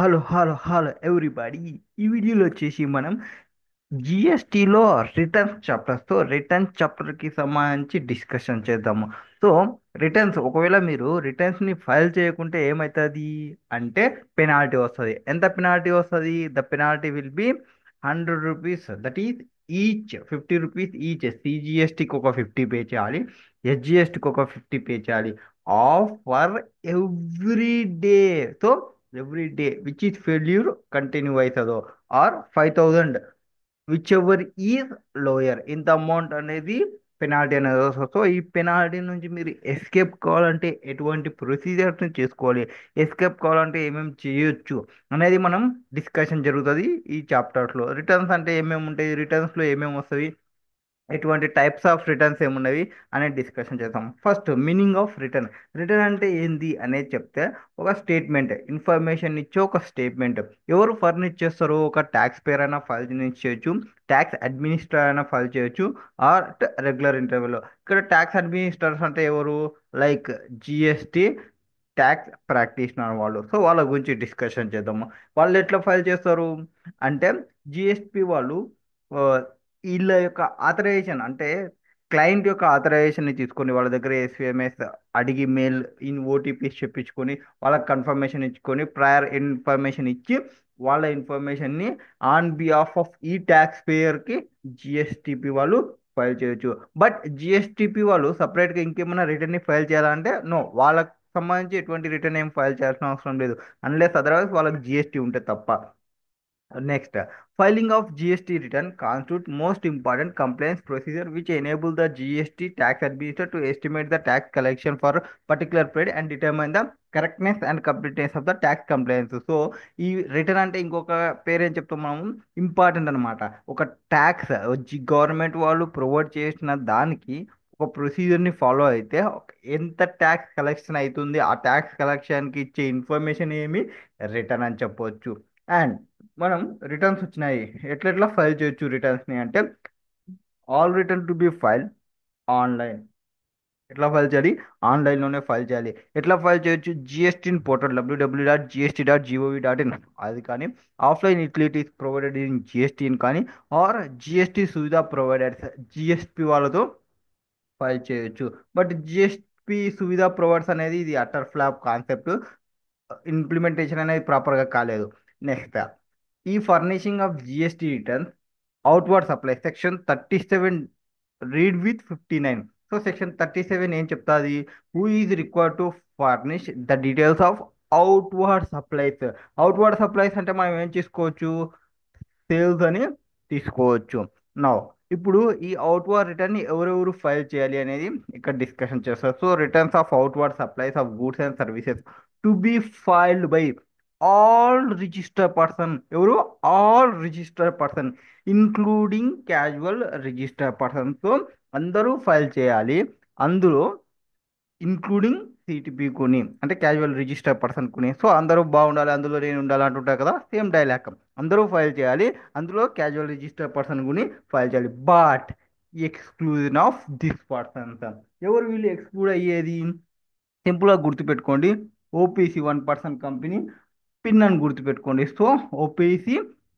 Hello hello hello everybody. ఈ వీడియోలో వచ్చేసి మనం జిఎస్టిలో రిటర్న్స్ చాప్టర్కి సంబంధించి డిస్కషన్ చేద్దాము. సో ఒకవేళ మీరు రిటర్న్స్ని ఫైల్ చేయకుంటే ఏమవుతుంది అంటే పెనాల్టీ వస్తుంది. ఎంత పెనాల్టీ వస్తుంది? The penalty will be 100 rupees. That is each 50 rupees each. సిజిఎస్టికి ఒక 50 పే చేయాలి, ఎస్జిఎస్టికి ఒక 50 పే చేయాలి. Of for every day. So every day which is failure continue అవుతుందో or 5000 whichever is lower ఇంత అమౌంట్ అనేది పెనాల్టీ అనేది వస్తుంది. సో ఈ పెనాల్టీ నుంచి మీరు ఎస్కేప్ కావాలంటే ఎటువంటి ప్రొసీజర్స్ని చేసుకోవాలి, ఎస్కేప్ కావాలంటే ఏమేమి చేయొచ్చు అనేది మనం డిస్కషన్ జరుగుతుంది ఈ చాప్టర్స్లో. రిటర్న్స్ అంటే ఏమేమి ఉంటాయి, రిటర్న్స్లో ఏమేమి వస్తాయి, ఎటువంటి టైప్స్ ఆఫ్ రిటర్న్స్ ఏమున్నవి అనేది డిస్కషన్ చేద్దాం. First meaning of return. Return అంటే ఏంది అనేది చెప్తే, ఒక స్టేట్మెంట్, ఇన్ఫర్మేషన్ ఇచ్చే ఒక స్టేట్మెంట్. ఎవరు ఫర్నిచ్ చేస్తారు? ఒక ట్యాక్స్ పేర్ అయినా ఫైల్ చేయొచ్చు, ట్యాక్స్ అడ్మినిస్ట్రేటర్ అయినా ఫైల్ చేయొచ్చు, ఆర్ రెగ్యులర్ ఇంటర్వ్యూలో. ఇక్కడ ట్యాక్స్ అడ్మినిస్ట్రేటర్స్ అంటే ఎవరు? లైక్ జిఎస్టి ట్యాక్స్ ప్రాక్టీషనర్ వాళ్ళు. సో వాళ్ళ గురించి డిస్కషన్ చేద్దాము. వాళ్ళు ఎట్లా ఫైల్ చేస్తారు అంటే, జిఎస్పి వాళ్ళు ఆ, వీళ్ళ యొక్క ఆథరైజేషన్ అంటే క్లయింట్ యొక్క ఆథరైజేషన్ని తీసుకొని వాళ్ళ దగ్గర ఎస్విఎంఎస్ అడిగి మెయిల్ ఇన్ ఓటీపీస్ చెప్పించుకొని వాళ్ళకి కన్ఫర్మేషన్ ఇచ్చుకొని ప్రయర్ ఇన్ఫర్మేషన్ ఇచ్చి వాళ్ళ ఇన్ఫర్మేషన్ని ఆన్ బిహాఫ్ ఆఫ్ ఈ ట్యాక్స్ పేయర్కి జిఎస్టిపి వాళ్ళు ఫైల్ చేయొచ్చు. బట్ జిఎస్టిపి వాళ్ళు సపరేట్గా ఇంకేమైనా రిటర్న్ని ఫైల్ చేయాలంటే నో, వాళ్ళకి సంబంధించి ఎటువంటి రిటర్న్ ఏం ఫైల్ చేయాల్సిన అవసరం లేదు, అన్లెస్ అదర్వైజ్ వాళ్ళకి జిఎస్టీ ఉంటే తప్ప. Next, filing of GST return constitutes most important compliance procedure which enable the GST tax administrator to estimate the tax collection for particular period and determine the correctness and completeness of the tax compliance. So ఈ return అంటే ఇంకొక పేరేం చెప్తాం మనము, important అనమాట. ఒక tax government వాళ్ళు provide చేసిన దానికి ఒక ప్రొసీజర్ని ఫాలో అయితే ఎంత ట్యాక్స్ కలెక్షన్ అవుతుంది, ఆ ట్యాక్స్ కలెక్షన్కి ఇచ్చే ఇన్ఫర్మేషన్ ఏమి రిటర్న్ అని చెప్పవచ్చు. అండ్ మనం రిటర్న్స్ వచ్చినాయి, ఎట్లెట్లా ఫైల్ చేయొచ్చు రిటర్న్స్ని అంటే, all return to be file online. ఎట్లా ఫైల్ చేయాలి? ఆన్లైన్లోనే ఫైల్ చేయాలి. ఎట్లా ఫైల్ చేయొచ్చు? జిఎస్టీ పోర్టల్ www.gst.gov.in అది కానీ, offline utilities provided in GST కానీ, or GST Suvidha providers GSP వాళ్ళతో ఫైల్ చేయొచ్చు. బట్ జిఎస్పి సువిధా ప్రొవైడర్స్ అనేది ఇది అటర్ ఫ్లాప్ కాన్సెప్ట్, ఇంప్లిమెంటేషన్ అనేది ప్రాపర్గా కాలేదు. నెక్స్ట్, ఈ furnishing of GST returns outward supply section 37 read with 59. So section 37 ఏం చెప్తాది? Who is required to furnish the details of outward supplies. Outward supplies అంటే మనం ఏం చేసుకోవచ్చు? సేల్స్ అని తీసుకోవచ్చు. నా ఇప్పుడు ఈ అవుట్వర్డ్ రిటర్న్ ఎవరెవరు ఫైల్ చేయాలి అనేది ఇక్కడ డిస్కషన్ చేస్తారు. So returns of outward supplies of goods and services to be filed by all register person. ఎవరు? All register person including casual register person. So అందరూ ఫైల్ చేయాలి, అందులో ఇంక్లూడింగ్ సిటిపి కొని అంటే క్యాజువల్ రిజిస్టర్ పర్సన్ కొని. So అందరూ బాగుండాలి, అందులో నేను ఉండాలి అంటుంటారు కదా, సేమ్ డైలాగ్. అందరూ ఫైల్ చేయాలి, అందులో క్యాజువల్ రిజిస్టర్ పర్సన్ కొని ఫైల్ చేయాలి. But exclusion of this persons. ఎవరు వీళ్ళు ఎక్స్క్లూడ్ అయ్యేది? సింపుల్గా గుర్తుపెట్టుకోండి, ఓపీసీ 1% కంపెనీ పిన్ అని గుర్తుపెట్టుకోండి. సో ఓపీసీ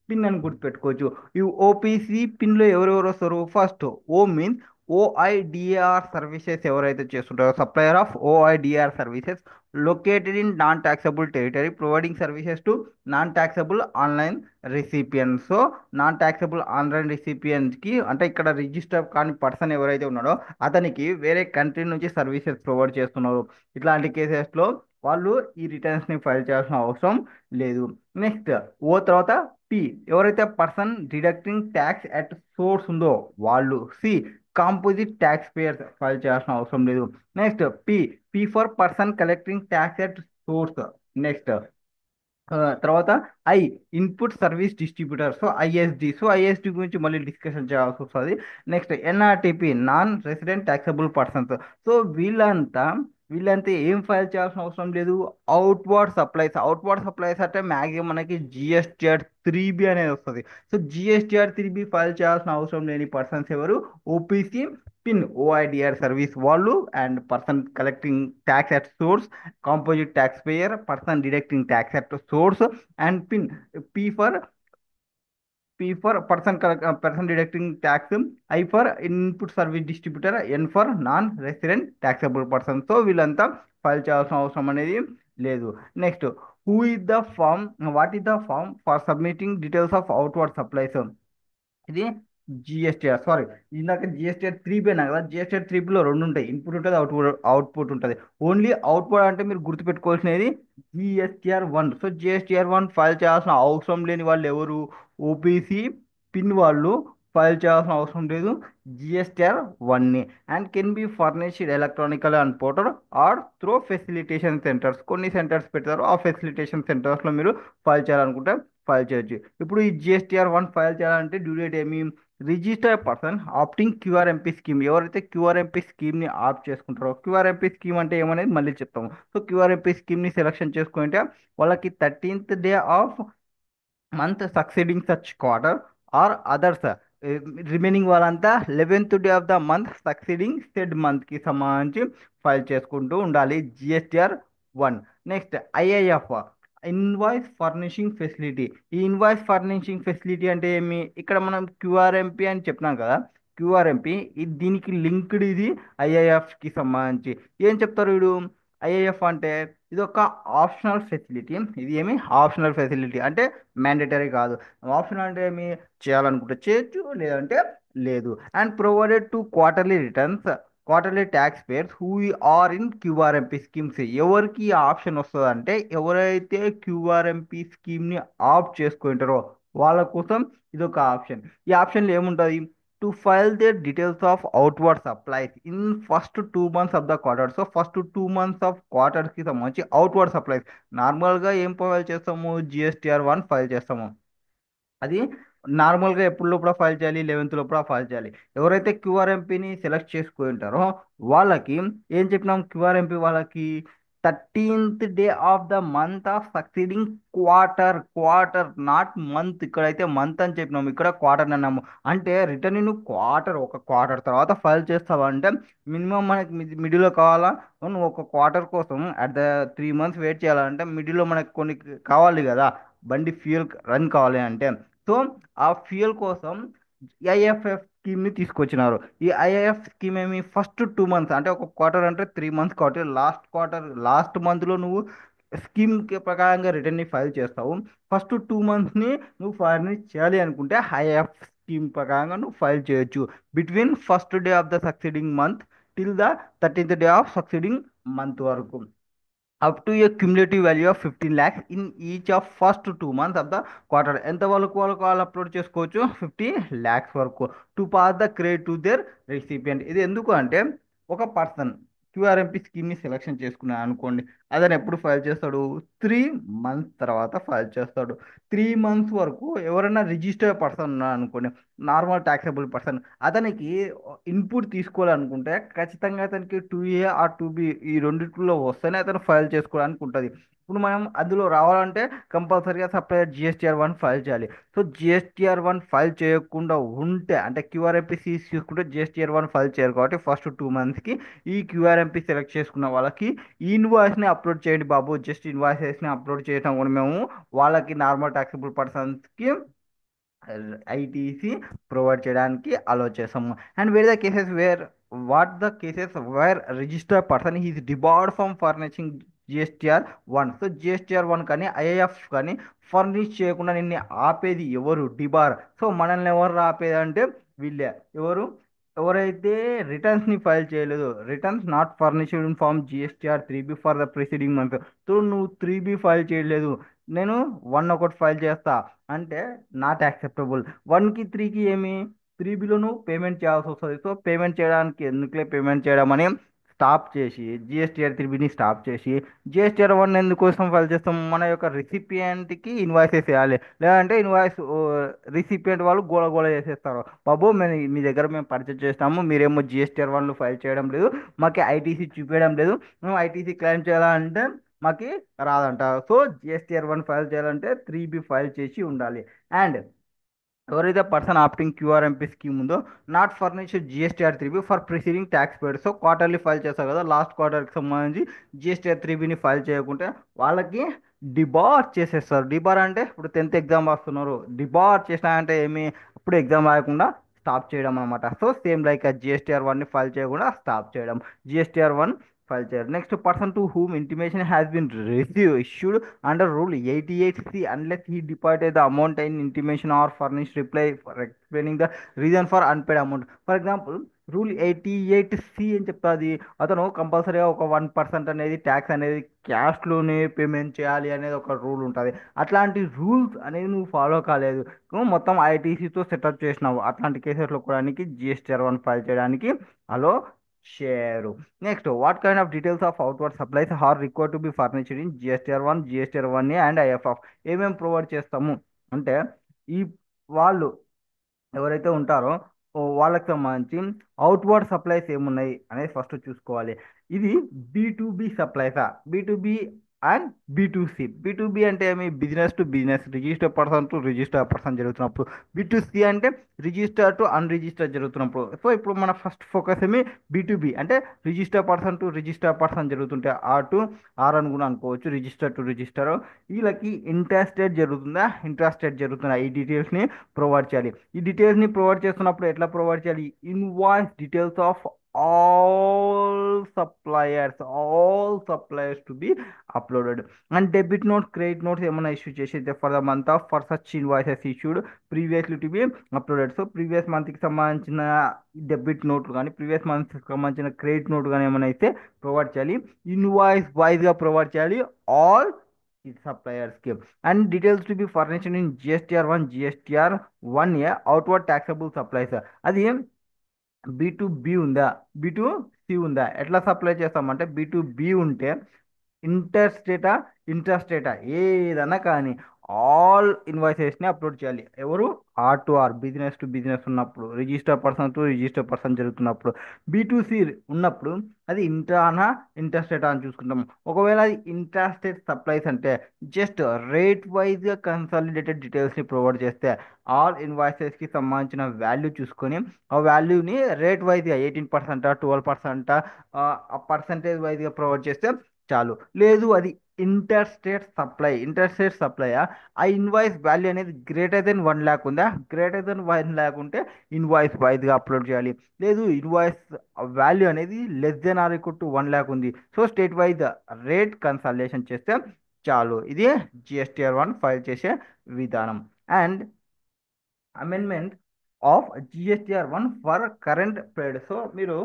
పిన్ అని గుర్తుపెట్టుకోవచ్చు. ఈ ఓపీసీ పిన్లో ఎవరెవరు వస్తారు? First O means OIDAR services ఎవరైతే చేస్తుంటారో, supplier of OIDAR services located in non taxable territory providing services to non taxable online recipients. So non taxable online రిసిపియన్స్కి అంటే ఇక్కడ రిజిస్టర్ కాని పర్సన్ ఎవరైతే ఉన్నాడో అతనికి వేరే కంట్రీ నుంచి సర్వీసెస్ ప్రొవైడ్ చేస్తున్నారు. ఇట్లాంటి కేసెస్లో వాళ్ళు ఈ రిటర్న్స్ని ఫైల్ చేయాల్సిన అవసరం లేదు. నెక్స్ట్ ఓ తర్వాత పి, ఎవరైతే person deducting tax at source ఉందో వాళ్ళు. C, composite tax payers file చేయాల్సిన అవసరం లేదు. Next P, P for person collecting tax at source. Next తర్వాత I, input service distributor. So ISD. So ISD గురించి మళ్ళీ డిస్కషన్ చేయాల్సి వస్తుంది. Next NRTP, non resident taxable persons. So వీళ్ళంతా వీళ్ళంతా ఏం ఫైల్ చేయాల్సిన అవసరం లేదు. అవుట్వర్డ్ సప్లైస్ అంటే మ్యాక్సిమం మనకి జిఎస్టిఆర్ 3B అనేది వస్తుంది. సో జిఎస్టిఆర్ 3B ఫైల్ చేయాల్సిన అవసరం లేని పర్సన్స్ ఎవరు? ఓపీసీ, పిన్ ఓఐడిఆర్ సర్వీస్ వాళ్ళు, and person collecting tax at source, composite tax payer, person deducting tax at source, and pin P for person deducting tax, I for input service distributor, N for non-resident taxable person. So వీళ్ళంతా file చేయాల్సిన అవసరం అనేది లేదు. Next, what is the form for submitting details of outward supplies? ఇది GSTR, sorry, ఇందాక GSTR 3B అన్నా కదా. GSTR 3Bలో రెండు ఉంటాయి, ఇన్పుట్ ఉంటుంది, అవుట్పుట్ ఉంటుంది. ఓన్లీ అవుట్పుట్ అంటే మీరు గుర్తుపెట్టుకోవాల్సినది జిఎస్టీఆర్ 1. సో జిఎస్టీఆర్ 1 ఫైల్ చేయాల్సిన అవసరం లేని వాళ్ళు ఎవరు? ఓపీసీ, పిన్ వాళ్ళు ఫైల్ చేయాల్సిన అవసరం లేదు జిఎస్టీఆర్ 1ని. And can be furnished electronical and portal or through facilitation centres. కొన్ని సెంటర్స్ పెడతారు, ఆ ఫెసిలిటేషన్ సెంటర్స్లో మీరు ఫైల్ చేయాలనుకుంటే ఫైల్ చేయొచ్చు. ఇప్పుడు ఈ జిఎస్టీఆర్ 1 ఫైల్ చేయాలంటే డ్యూ డేట్ ఏమి? Register person opting QRMP scheme. ఎవరైతే క్యూఆర్ఎంపీ స్కీమ్ని ఆప్ట్ చేసుకుంటారో, క్యూఆర్ఎంపీ స్కీమ్ అంటే ఏమనేది మళ్ళీ చెప్తాము. సో క్యూఆర్ఎంపీ స్కీమ్ని సెలెక్షన్ చేసుకుంటే వాళ్ళకి 13th day of month succeeding such quarter are others, remaining వాళ్ళంతా 11th day of the month succeeding said మంత్కి సంబంధించి ఫైల్ చేసుకుంటూ ఉండాలి GSTR 1. Next, IIF, invoice furnishing facility. E invoice furnishing facility అంటే ఏమి? ఇక్కడ మనం క్యూఆర్ఎంపీ అని చెప్పినాం కదా. క్యూఆర్ఎంపీ దీనికి లింక్డ్ ఇది ఐఐఎఫ్కి సంబంధించి. ఏం చెప్తారు వీడు? ఐఐఎఫ్ అంటే ఇది ఒక ఆప్షనల్ ఫెసిలిటీ. ఇది ఏమి? ఆప్షనల్ ఫెసిలిటీ అంటే మ్యాండేటరీ కాదు. ఆప్షనల్ అంటే ఏమి? చేయాలనుకుంటే చేయొచ్చు, లేదంటే లేదు. And provided to quarterly tax payers who are in QRMP schemes. ఎవరికి ఈ ఆప్షన్ వస్తుంది అంటే ఎవరైతే క్యూఆర్ఎంపీ స్కీమ్ని ఆప్ట్ చేసుకుంటారో వాళ్ళ కోసం ఇది ఒక ఆప్షన్. ఈ ఆప్షన్లో ఏముంటుంది? To file their details of outward supplies in first 2 months of the quarter. So first 2 months of క్వార్టర్కి సంబంధించి అవుట్వర్డ్ సప్లైస్ నార్మల్గా ఏం ఫైల్ చేస్తాము? జిఎస్టీఆర్ 1 ఫైల్ చేస్తాము. అది నార్మల్గా ఎప్పుడు లోపల ఫైల్ చేయాలి? 11th లోపల ఫైల్ చేయాలి. ఎవరైతే క్యూఆర్ఎంపీని సెలెక్ట్ చేసుకుని ఉంటారో వాళ్ళకి ఏం చెప్పినాం? క్యూఆర్ఎంపీ వాళ్ళకి 13th day of the month of succeeding quarter not month. ఇక్కడైతే మంత్ అని చెప్పినాము, ఇక్కడ క్వార్టర్ అన్నాము. అంటే రిటర్న్ నువ్వు ఒక క్వార్టర్ తర్వాత ఫైల్ చేస్తావా అంటే మినిమం మనకి మిడిల్లో కావాలా? నువ్వు ఒక క్వార్టర్ కోసం అట్ ద 3 months వెయిట్ చేయాలంటే మిడిల్లో మనకి కొన్ని కావాలి కదా, బండి ఫ్యూయల్ రన్ కావాలి అంటే. సో ఆ ఫ్యూయల్ కోసం ఐఎఫ్ఎఫ్ స్కీమ్ని తీసుకొచ్చినారు. ఈ ఐఐఎఫ్ స్కీమ్ ఏమి? ఫస్ట్ 2 months అంటే ఒక క్వార్టర్ అంటే 3 months కాబట్టి లాస్ట్ మంత్లో నువ్వు స్కీమ్ ప్రకారంగా రిటర్న్ని ఫైల్ చేస్తావు. ఫస్ట్ 2 monthsని నువ్వు ఫర్నిష్ చేయాలి అనుకుంటే ఐఎఫ్ స్కీమ్ ప్రకారంగా నువ్వు ఫైల్ చేయొచ్చు between first day of the succeeding month till the 13th day of succeeding month వరకు, up to a cumulative value of 15 lakhs in each of first 2 months of the quarter. ఎంత వాళ్ళు upload చేసుకోవచ్చు? 50 lakhs వరకు to pass the credit to their recipient. ఇది ఎందుకు అంటే ఒక person QRMP స్కీమ్ని సెలెక్షన్ చేసుకున్నాను అనుకోండి, అతను ఎప్పుడు ఫైల్ చేస్తాడు? 3 months తర్వాత ఫైల్ చేస్తాడు. 3 months వరకు ఎవరైనా రిజిస్టర్ పర్సన్ ఉన్నారు అనుకోండి, నార్మల్ ట్యాక్సబుల్ పర్సన్, అతనికి ఇన్పుట్ తీసుకోవాలనుకుంటే ఖచ్చితంగా అతనికి 2A ఆర్ 2B ఈ రెండిట్లో వస్తేనే అతను ఫైల్ చేసుకోవడానికి ఉంటుంది. ఇప్పుడు మనం అందులో రావాలంటే కంపల్సరీగా సపరేట్ జిఎస్టీఆర్ 1 ఫైల్ చేయాలి. సో జిఎస్టీఆర్ 1 ఫైల్ చేయకుండా ఉంటే అంటే క్యూఆర్ఎంపీ చూసుకుంటే జిఎస్టీఆర్ 1 ఫైల్ చేయాలి కాబట్టి ఫస్ట్ 2 monthsకి ఈ క్యూఆర్ఎంపీ సెలెక్ట్ చేసుకున్న వాళ్ళకి ఈ ఇన్వాయిస్ని అప్లోడ్ చేయండి బాబు. జస్ట్ ఇన్వాయిసెస్ని అప్లోడ్ చేయడం కూడా మేము వాళ్ళకి నార్మల్ ట్యాక్సిబుల్ పర్సన్స్కి ఐటీసీ ప్రొవైడ్ చేయడానికి అలో చేస్తాము. And the cases where register person is debarred from furnishing GSTR 1. So GSTR 1 కానీ ఐఏఎఫ్ కానీ ఫర్నిష్ చేయకుండా నిన్ను ఆపేది ఎవరు? డిబార్. సో మనల్ని ఎవరు ఆపేది అంటే వీళ్ళే. ఎవరు? ఎవరైతే రిటర్న్స్ని ఫైల్ చేయలేదు, returns not furnished in form GSTR 3B for the preceding month. So నువ్వు 3B ఫైల్ చేయలేదు, నేను 1 ఒకటి ఫైల్ చేస్తా అంటే నాట్ యాక్సెప్టబుల్. 1కి 3కి ఏమి? 3Bలో నువ్వు పేమెంట్ చేయాల్సి వస్తుంది. సో పేమెంట్ చేయడానికి ఎందుకులే పేమెంట్ చేయడం అని స్టాప్ చేసి జిఎస్టీఆర్ త్రిబిని స్టాప్ చేసి జిఎస్టీఆర్ వన్ ఎందుకోసం ఫైల్ చేస్తాం, మన యొక్క రిసిపియంట్కి ఇన్వాయిసెస్ వేయాలి. లేదంటే ఇన్వాయిస్ రిసిపియంట్ వాళ్ళు గోల గోల చేసేస్తారు, బాబు మేము మీ దగ్గర మేము పర్చేజ్ చేస్తాము, మీరేమో జిఎస్టీఆర్ వన్లు ఫైల్ చేయడం లేదు, మాకు ఐటీసీ చూపించడం లేదు, మేము ఐటీసీ క్లెయిమ్ చేయాలంటే మాకి రాదంట. సో జిఎస్టీఆర్ వన్ ఫైల్ చేయాలంటే 3B ఫైల్ చేసి ఉండాలి. అండ్ ఎవరైతే పర్సన్ ఆప్టింగ్ క్యూఆర్ఎంపీ స్కీమ్ ఉందో not furnish GSTR 3B for preceding tax paid. So quarterly file చేస్తారు కదా, లాస్ట్ క్వార్టర్కి సంబంధించి జిఎస్టీఆర్ 3Bని ఫైల్ చేయకుంటే వాళ్ళకి డిబార్ చేసేస్తారు. డిబార్ అంటే ఇప్పుడు 10th ఎగ్జామ్ వస్తున్నారు, డిబార్ చేసినా అంటే ఏమి, అప్పుడు ఎగ్జామ్ రాయకుండా స్టాప్ చేయడం అనమాట. సో సేమ్ లైక్ జిఎస్టీఆర్ వన్ని ఫైల్ చేయకుండా స్టాప్ చేయడం, జిఎస్టీఆర్ వన్ ఫైల్ చేయాలి. Next, person to whom intimation has been receive issued under Rule 88C unless he deposited the amount in intimation or furnished reply for explaining the reason for unpaid amount. For example rule 88C అని చెప్తుంది, అతను కంపల్సరీగా ఒక 1% అనేది tax అనేది క్యాష్లోనే payment చేయాలి అనేది ఒక రూల్ ఉంటుంది. అట్లాంటి రూల్స్ అనేది నువ్వు ఫాలో కాలేదు, నువ్వు మొత్తం ఐటీసీతో సెటప్ చేసినావు, అట్లాంటి కేసెస్లో కూడా జిఎస్టీఆర్ వన్ ఫైల్ చేయడానికి అలో షేరు. Next, what kind of details of outward supplies are required to be furnished in GSTR 1, GSTR 1A and IFF. ఏమేమి ప్రొవైడ్ చేస్తాము అంటే, ఈ వాళ్ళు ఎవరైతే ఉంటారో వాళ్ళకి సంబంధించి అవుట్వర్డ్ సప్లైస్ ఏమున్నాయి అనేది ఫస్ట్ చూసుకోవాలి. ఇది B2B సప్లైసా, B2B అండ్ B2C అంటే ఏమి, business to business, register person to register person జరుగుతున్నప్పుడు. B2C అంటే రిజిస్టర్ టు అన్రిజిస్టర్ జరుగుతున్నప్పుడు. సో ఇప్పుడు మన ఫస్ట్ ఫోకస్ ఏమి, B2B అంటే register person to register person జరుగుతుంటే ఆర్ అని కూడా అనుకోవచ్చు, రిజిస్టర్ టు రిజిస్టర్. వీళ్ళకి ఇంటర్ స్టేట్ జరుగుతుందా, ఇంట్రా స్టేట్ జరుగుతుందా, ఈ డీటెయిల్స్ని ప్రొవైడ్ చేయాలి. ఈ డీటెయిల్స్ని ప్రొవైడ్ చేస్తున్నప్పుడు ఎట్లా ప్రొవైడ్ చేయాలి, invoice details of all suppliers to be uploaded. And debit note credit notes ఏమైనా ఇష్యూ చేసేది for the month of for such invoices issued previously to be uploaded. So previous మంత్కి సంబంధించిన debit నోట్లు కానీ previous మంత్కి సంబంధించిన credit note కానీ ఏమైనా అయితే ప్రొవైడ్ చేయాలి, ఇన్వాయిస్ వైజ్గా ప్రొవైడ్ చేయాలి ఆల్ సప్లయర్స్కి. And details to be furnished in GSTR 1, GSTR 1A outward taxable supplies. అది B2B ఉందా, B2C ఉందా, ఎట్లా సప్లై చేస్తామంటే, B2B ఉంటే ఇంటర్ స్టేటా ఇంట్రా స్టేటా ఏదన్నా కానీ ఆల్ ఇన్వాయిసెస్ని అప్లోడ్ చేయాలి. ఎవరు, R2R బిజినెస్ టు బిజినెస్ ఉన్నప్పుడు, register person to register person జరుగుతున్నప్పుడు. B2C ఉన్నప్పుడు అది ఇంట్రానా ఇంటర్ స్టేటా అని చూసుకుంటాం. ఒకవేళ అది ఇంట్రా స్టేట్ సప్లైస్ అంటే జస్ట్ రేట్ వైజ్గా కన్సాలిడేటెడ్ డీటెయిల్స్ని ప్రొవైడ్ చేస్తే ఆల్ ఇన్వాయిసెస్కి సంబంధించిన వాల్యూ చూసుకొని ఆ వాల్యూని రేట్ వైజ్గా 18%, 12%, ఆ పర్సంటేజ్ వైజ్గా ప్రొవైడ్ చేస్తే చాలు. లేదు అది ఇంటర్ స్టేట్ సప్లైయా, ఆ ఇన్వాయిస్ వాల్యూ అనేది గ్రేటర్ దెన్ 1 lakh ఉందా, గ్రేటర్ దెన్ 1 lakh ఉంటే ఇన్వాయిస్ వైజ్గా అప్లోడ్ చేయాలి. లేదు ఇన్వాయిస్ వాల్యూ అనేది less than or equal to 1 lakh ఉంది, so state wise rate consultation చేస్తే చాలు. ఇది జిఎస్టీఆర్ 1 ఫైల్ చేసే విధానం. And amendment of GSTR 1 for current period. So మీరు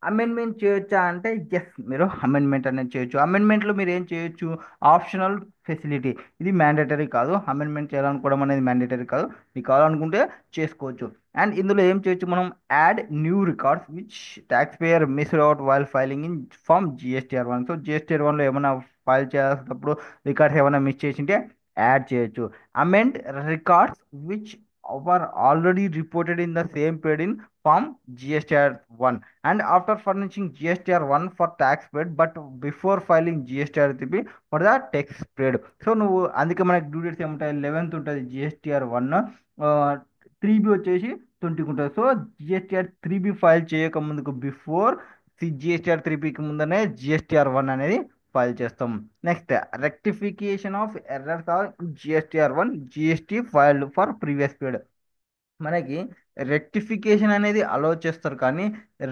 అమెండ్మెంట్ చేయొచ్చా అంటే ఎస్, మీరు అమెండ్మెంట్ అనేది చేయొచ్చు. అమెండ్మెంట్లో మీరు ఏం చేయొచ్చు, ఆప్షనల్ ఫెసిలిటీ, ఇది మ్యాండేటరీ కాదు. అమెండ్మెంట్ చేయాలనుకోవడం అనేది మ్యాండేటరీ కాదు, మీకు కావాలనుకుంటే చేసుకోవచ్చు. అండ్ ఇందులో ఏం చేయొచ్చు మనం, add new records which tax payer missed out while filing in form GSTR 1. So GSTR 1లో ఏమైనా ఫైల్ చేసేటప్పుడు రికార్డ్స్ ఏమైనా మిస్ చేసింటే యాడ్ చేయొచ్చు. Amend records which were already reported in the same period in form GSTR 1 and after furnishing GSTR 1 for tax paid but before filing GSTR 3 for the tax paid. So నువ్వు అందుకే మనకి due dates ఏముంటాయి, 11th ఉంటుంది GSTR 1, 3B వచ్చేసి 20కి ఉంటుంది. So GSTR 3B file చేయక ముందుకు before GSTR 3Bకి ముందనే GSTR 1 అనేది ఫైల్ చేస్తాం. Next, rectification of errors of GSTR 1 GST filed for previous period. మనకి రెక్టిఫికేషన్ అనేది అలో చేస్తారు కానీ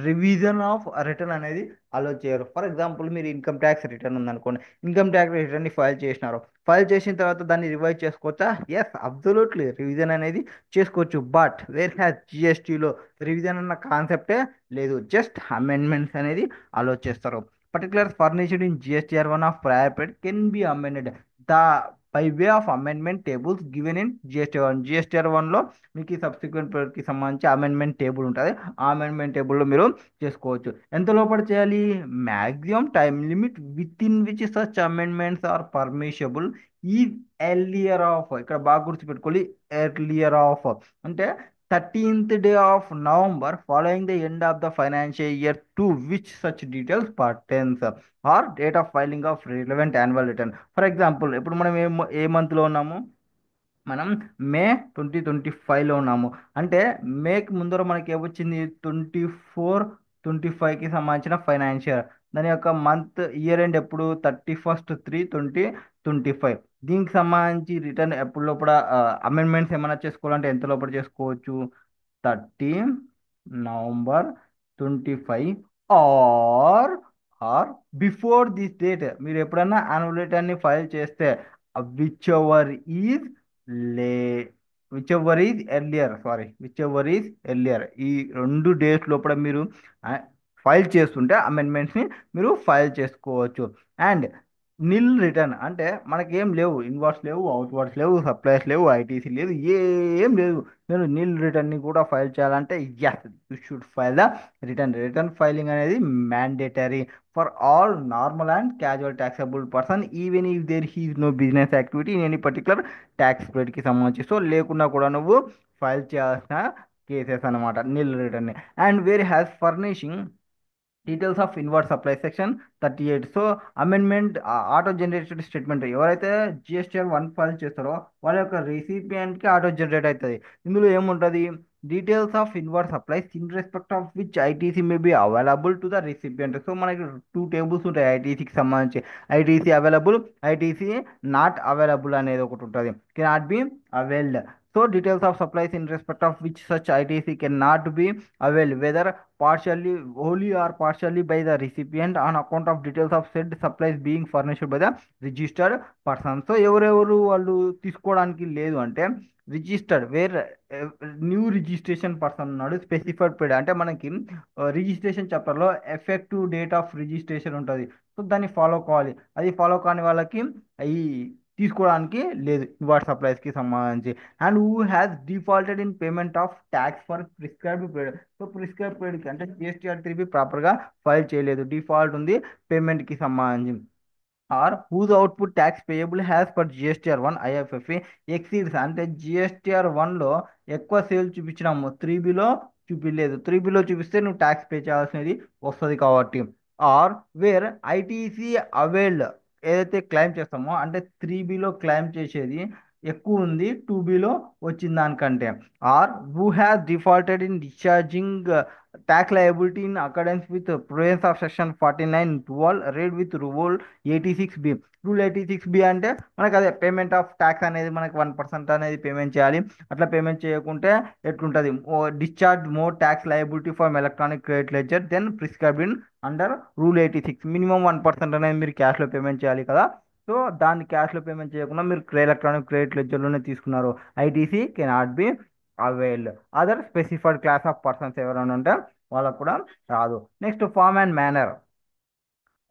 రివిజన్ ఆఫ్ రిటర్న్ అనేది అలో చేయరు. ఫర్ ఎగ్జాంపుల్ మీరు ఇన్కమ్ ట్యాక్స్ రిటర్న్ ఉందనుకోండి, ఇన్కమ్ ట్యాక్స్ రిటర్న్ని ఫైల్ చేసినారు, ఫైల్ చేసిన తర్వాత దాన్ని రివైజ్ చేసుకోవచ్చా, ఎస్ అబ్సల్యూట్లీ రివిజన్ అనేది చేసుకోవచ్చు. బట్ వేర్ హ్యాస్ జిఎస్టీలో రివిజన్ అన్న కాన్సెప్టే లేదు, జస్ట్ అమెండ్మెంట్స్ అనేది అలో చేస్తారు. Particular furnished in GSTR 1 of prior period can be amended. The by way of amendment tables given in GST 1. GST 1లో మీకు ఈ సబ్సిక్వెంట్ పీరియడ్కి సంబంధించి అమెండ్మెంట్ టేబుల్ ఉంటుంది. ఆ అమెండ్మెంట్ టేబుల్లో మీరు చేసుకోవచ్చు. ఎంత లోపల చేయాలి? Maximum time limit within which such amendments are permissible ఈ ఎర్లియర్ ఆఫ్, ఇక్కడ బాగా గుర్తుపెట్టుకోవాలి, ఎర్లియర్ ఆఫ్ అంటే 13th day of November following the end of the financial year to which such details pertains or date of filing of relevant annual return. For example ఇప్పుడు మనం ఏ మంత్లో ఉన్నాము? మనం మే 2025లో ఉన్నాము. అంటే మేకి ముందర మనకి ఏమొచ్చింది? 24-25కి సంబంధించిన ఫైనాన్షియల్. దాని యొక్క ఇయర్ ఎండ్ ఎప్పుడు? 31/3/2025. దీనికి సంబంధించి రిటర్న్ ఎప్పుడు లోపల అమెండ్మెంట్స్ ఏమైనా చేసుకోవాలంటే ఎంత లోపల చేసుకోవచ్చు? 30 November 2025 or or before this date. మీరు ఎప్పుడన్నా యాన్యువల్ రిటర్న్ని ఫైల్ చేస్తే whichever is lay whichever is earlier ఈ 2 డేస్ లోపల మీరు ఫైల్ చేస్తుంటే అమెండ్మెంట్స్ని మీరు ఫైల్ చేసుకోవచ్చు. అండ్ నిల్ రిటర్న్ అంటే మనకి ఏం లేవు, ఇన్వాయిస్ లేవు, అవుట్వాయిస్ లేవు, సప్లైస్ లేవు, ఐటీసీ లేదు, ఏం లేదు. మీరు నిల్ రిటర్న్ని కూడా ఫైల్ చేయాలంటే yes you should file the return filing అనేది mandatory for all normal and casual taxable person even if there is no business activity in any particular tax కి సంబంధించి. సో లేకున్నా కూడా నువ్వు ఫైల్ చేయాల్సిన కేసెస్ అనమాట nil return. And where has furnishing details of invert supply section 38. So amendment auto generated statement ఎవరైతే GSTR 1 file చేస్తారో వాళ్ళ యొక్క కి ఆటో జనరేట్ అవుతుంది. ఇందులో ఏముంటుంది? Details of inward supplies in respect of which ITC may be available to the recipient. So మనకి 2 tables ఉంటాయి ఐటీసీకి సంబంధించి. ITC available, ITC not available అనేది ఒకటి ఉంటుంది. Cannot be availed. So details of supplies in respect of which such ITC can not be availed whether partially wholly or partially by the recipient on account of details of said supplies being furnished by the registered person. So ఎవరెవరు వాళ్ళు తీసుకోవడానికి లేదు అంటే registered where new registration person ఉన్నాడు, specified period అంటే మనకి registration చాప్టర్లో effective date of registration ఉంటుంది. సో దాన్ని ఫాలో కావాలి. అది ఫాలో కాని వాళ్ళకి ఈ తీసుకోవడానికి లేదు ఇన్వాయిస్ సప్లైస్కి సంబంధించి. And who has defaulted in payment of tax for prescribed period. So prescribed పీరియడ్కి అంటే జిఎస్టీఆర్ 3 ప్రాపర్గా ఫైల్ చేయలేదు, డిఫాల్ట్ ఉంది పేమెంట్కి సంబంధించి. Or whose output tax payable has per GSTR 1 IFFE exceeds అంటే జిఎస్టీఆర్ 1లో ఎక్కువ సేల్ చూపించినాము, 3Bలో చూపించలేదు. 3Bలో చూపిస్తే నువ్వు ట్యాక్స్ పే చేయాల్సినది వస్తుంది కాబట్టి. ఆర్ వేర్ ఐటీసీ అవైల్డ్ ఏదైతే క్లెయిమ్ చేస్తామో అంటే 3Bలో క్లెయిమ్ చేసేది ఎక్కువ ఉంది 2Bలో వచ్చిన దానికంటే. Or who has defaulted in discharging tax liability in accordance with provisions of section 49(12) read with rule 86B. Rule 86B అంటే మనకు అదే పేమెంట్ ఆఫ్ ట్యాక్స్ అనేది మనకి 1% అనేది పేమెంట్ చేయాలి. అట్లా పేమెంట్ చేయకుంటే ఎట్లుంటుంది? Discharge more tax liability for electronic credit ledger than prescribed in under rule 86. Minimum 1% అనేది మీరు క్యాష్లో పేమెంట్ చేయాలి కదా. సో దాన్ని క్యాష్లో పేమెంట్ చేయకుండా మీరు ఎలక్ట్రానిక్ క్రెడిట్ లెడ్జర్లోనే తీసుకున్నారు, ITC cannot be availed. Other specified class of persons ఎవరైనా ఉంటే వాళ్ళకు కూడా రాదు. Next form and manner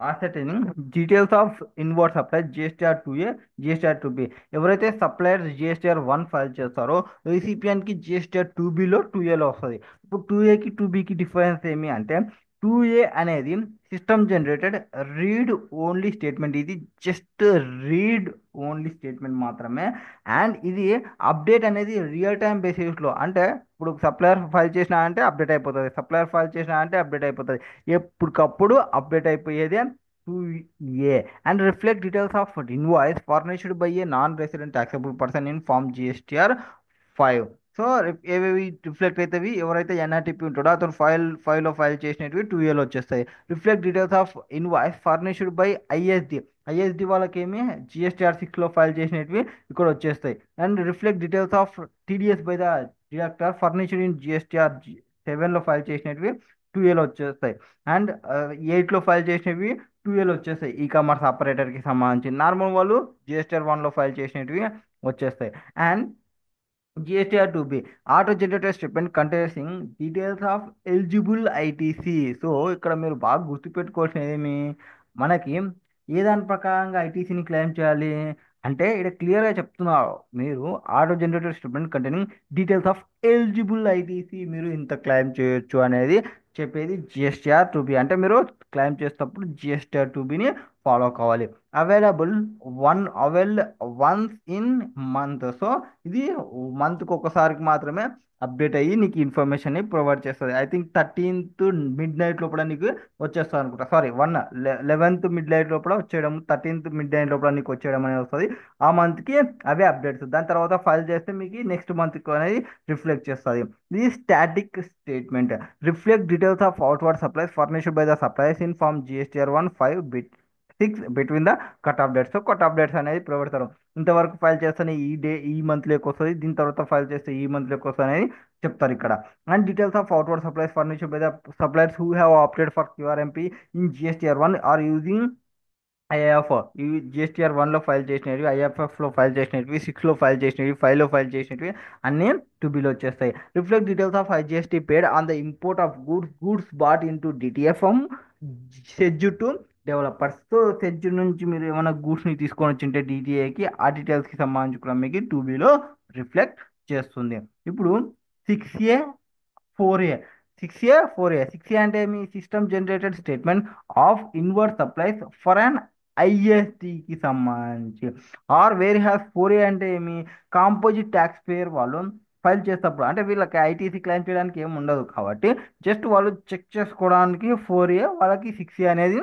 ascertaining details of invert supply GSTR 2A GSTR 2B. ఎవరైతే సప్లయర్స్ జిఎస్టీఆర్ 1 ఫైల్ చేస్తారో రిసిపియన్ట్కి జిఎస్టీఆర్ 2Bలో 2Aలో వస్తుంది. ఇప్పుడు 2Aకి 2Bకి డిఫరెన్స్ ఏమి అంటే 2A అనేది system generated read only statement. ఇది జస్ట్ రీడ్ ఓన్లీ స్టేట్మెంట్ మాత్రమే. అండ్ ఇది అప్డేట్ అనేది రియల్ టైం బేసిస్లో అంటే ఇప్పుడు సప్లయర్ ఫైల్ చేసినా అంటే అప్డేట్ అయిపోతుంది, సప్లయర్ ఫైల్ చేసినా అంటే అప్డేట్ అయిపోతుంది. ఎప్పటికప్పుడు అప్డేట్ అయిపోయేది 2A. And reflect details of invoice furnished by a non resident taxable person in form GSTR 5. So ఏవేవి రిఫ్లెక్ట్ అవుతాయి? ఎవరైతే ఎన్ఆర్టీపీ ఉంటాడో అతను ఫైల్లో ఫైల్ చేసినవి 2Aలో వచ్చేస్తాయి. Reflect details of invoice furnished by ISD వాళ్ళకేమి జిఎస్టీఆర్ 6లో ఫైల్ చేసినవి ఇక్కడ వచ్చేస్తాయి. And reflect details of TDS by the deductor furnished in GSTR 7లో ఫైల్ చేసినవి 2Aలో వచ్చేస్తాయి. అండ్ 8లో ఫైల్ చేసినవి 2Aలో వచ్చేస్తాయి. ఈ కామర్స్ ఆపరేటర్కి సంబంధించి నార్మల్ వాళ్ళు జిఎస్టీఆర్ 1లో ఫైల్ చేసినవి వచ్చేస్తాయి. And GSTR 2B auto generated statement containing details of eligible ITC. So ఇక్కడ మీరు బాగా గుర్తుపెట్టుకోవాల్సిన ఏమి, మనకి ఏ దాని ప్రకారంగా ఐటీసీని క్లెయిమ్ చేయాలి? అంటే ఇక్కడ క్లియర్గా చెప్తున్నారు మీరు, auto generated statement containing details of eligible ITC, మీరు ఇంత క్లెయిమ్ చేయొచ్చు అనేది చెప్పేది జిఎస్టీఆర్ టూ బి. అంటే మీరు క్లెయిమ్ చేసేటప్పుడు జిఎస్టీఆర్ టూ బిని ఫాలో కావాలి. Available avail once in month. So ఇది మంత్కి ఒకసారికి మాత్రమే అప్డేట్ అయ్యి నీకు ఇన్ఫర్మేషన్ ని ప్రొవైడ్ చేస్తుంది. I think 13th mid night లోపల నీకు వచ్చేస్తుంది అనుకుంటా. సారీ 11th మిడ్ నైట్ లోపల వచ్చేయడం, 13th మిడ్ నైట్ లోపల నీకు వచ్చేయడం అనేది వస్తుంది. ఆ మంత్కి అవే అప్డేట్స్. దాని తర్వాత ఫైల్ చేస్తే మీకు నెక్స్ట్ మంత్కి అనేది రిఫ్లెక్ట్ చేస్తుంది. ఇది static statement. Reflect details of outward supplies furnished by the supplies in form GSTR 1 5 6 between the cut off dates. So cut off dates అనేది పెడతారు. ఇంతవరకు ఫైల్ చేస్తే ఈ మంత్లోకి వస్తుంది, దీని తర్వాత ఫైల్ చేస్తే ఈ మంత్లోకి వస్తుంది అనేది చెప్తారు ఇక్కడ. And details of outward supplies furnished by the suppliers who have opted for QRMP in GSTR 1 or using IF. ఇవి జిఎస్టీఆర్ 1లో ఫైల్ చేసినవి, ఐఎఫ్ఎఫ్లో ఫైల్ చేసినవి, 6లో ఫైల్ చేసినవి, 5లో ఫైల్ చేసినవి అన్నీ టుబిలో వచ్చేస్తాయి. Reflect details of IGST paid on the import of goods bought in to DTFM SEZ to developers. So SEZ నుంచి మీరు ఏమైనా గూడ్స్ని తీసుకొని వచ్చింటే డిటిఏకి, ఆ డీటెయిల్స్కి సంబంధించి కూడా మీకు టూబీలో రిఫ్లెక్ట్ చేస్తుంది. ఇప్పుడు 6A 4A. 6A అంటే మీ system generated statement of inward supplies for an ఐఎస్టికి సంబంధించి. ఆర్ వేర్ హ్యాస్ 4A అంటే ఏమి, కాంపోజిట్ ట్యాక్స్ పేయర్ వాళ్ళు ఫైల్ చేసేటప్పుడు, అంటే వీళ్ళకి ఐటీసీ క్లెయిమ్ చేయడానికి ఏమి ఉండదు కాబట్టి జస్ట్ వాళ్ళు చెక్ చేసుకోవడానికి 4A, వాళ్ళకి 6A అనేది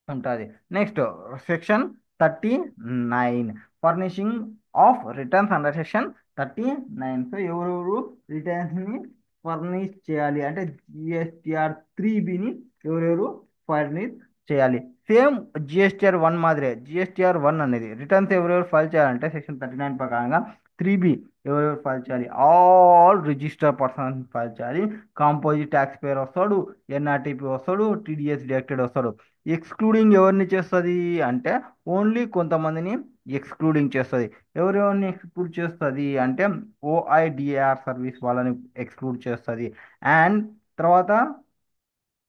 ఉంటుంది. Next section 39, furnishing of returns under section 39. So ఎవరెవరు రిటర్న్స్ని ఫర్నిష్ చేయాలి అంటే జిఎస్టిఆర్ 3బిని ఎవరెవరు ఫర్నిష్ చేయాలి. సేమ్ జిఎస్టిఆర్ 1 మాదిరే జిఎస్టిఆర్ 1 అనేది రిటర్న్స్ ఎవరెవరు ఫైల్ చేయాలంటే సెక్షన్ 39 ప్రకారంగా 3B ఎవరెవరు ఫైల్ చేయాలి, ఆల్ రిజిస్టర్ పర్సన్ ఫైల్ చేయాలి. కాంపోజిట్ ట్యాక్స్ పేర్ వస్తాడు, ఎన్ఆర్టీపీ వస్తాడు, టీడీఎస్ డిడక్టెడ్ వస్తాడు. ఎక్స్క్లూడింగ్ ఎవరిని చేస్తుంది అంటే ఓన్లీ కొంతమందిని ఎక్స్క్లూడింగ్ చేస్తుంది. ఎవరెవరిని ఎక్స్క్లూడ్ చేస్తుంది అంటే ఓఐడిఆర్ సర్వీస్ వాళ్ళని ఎక్స్క్లూడ్ చేస్తుంది. అండ్ తర్వాత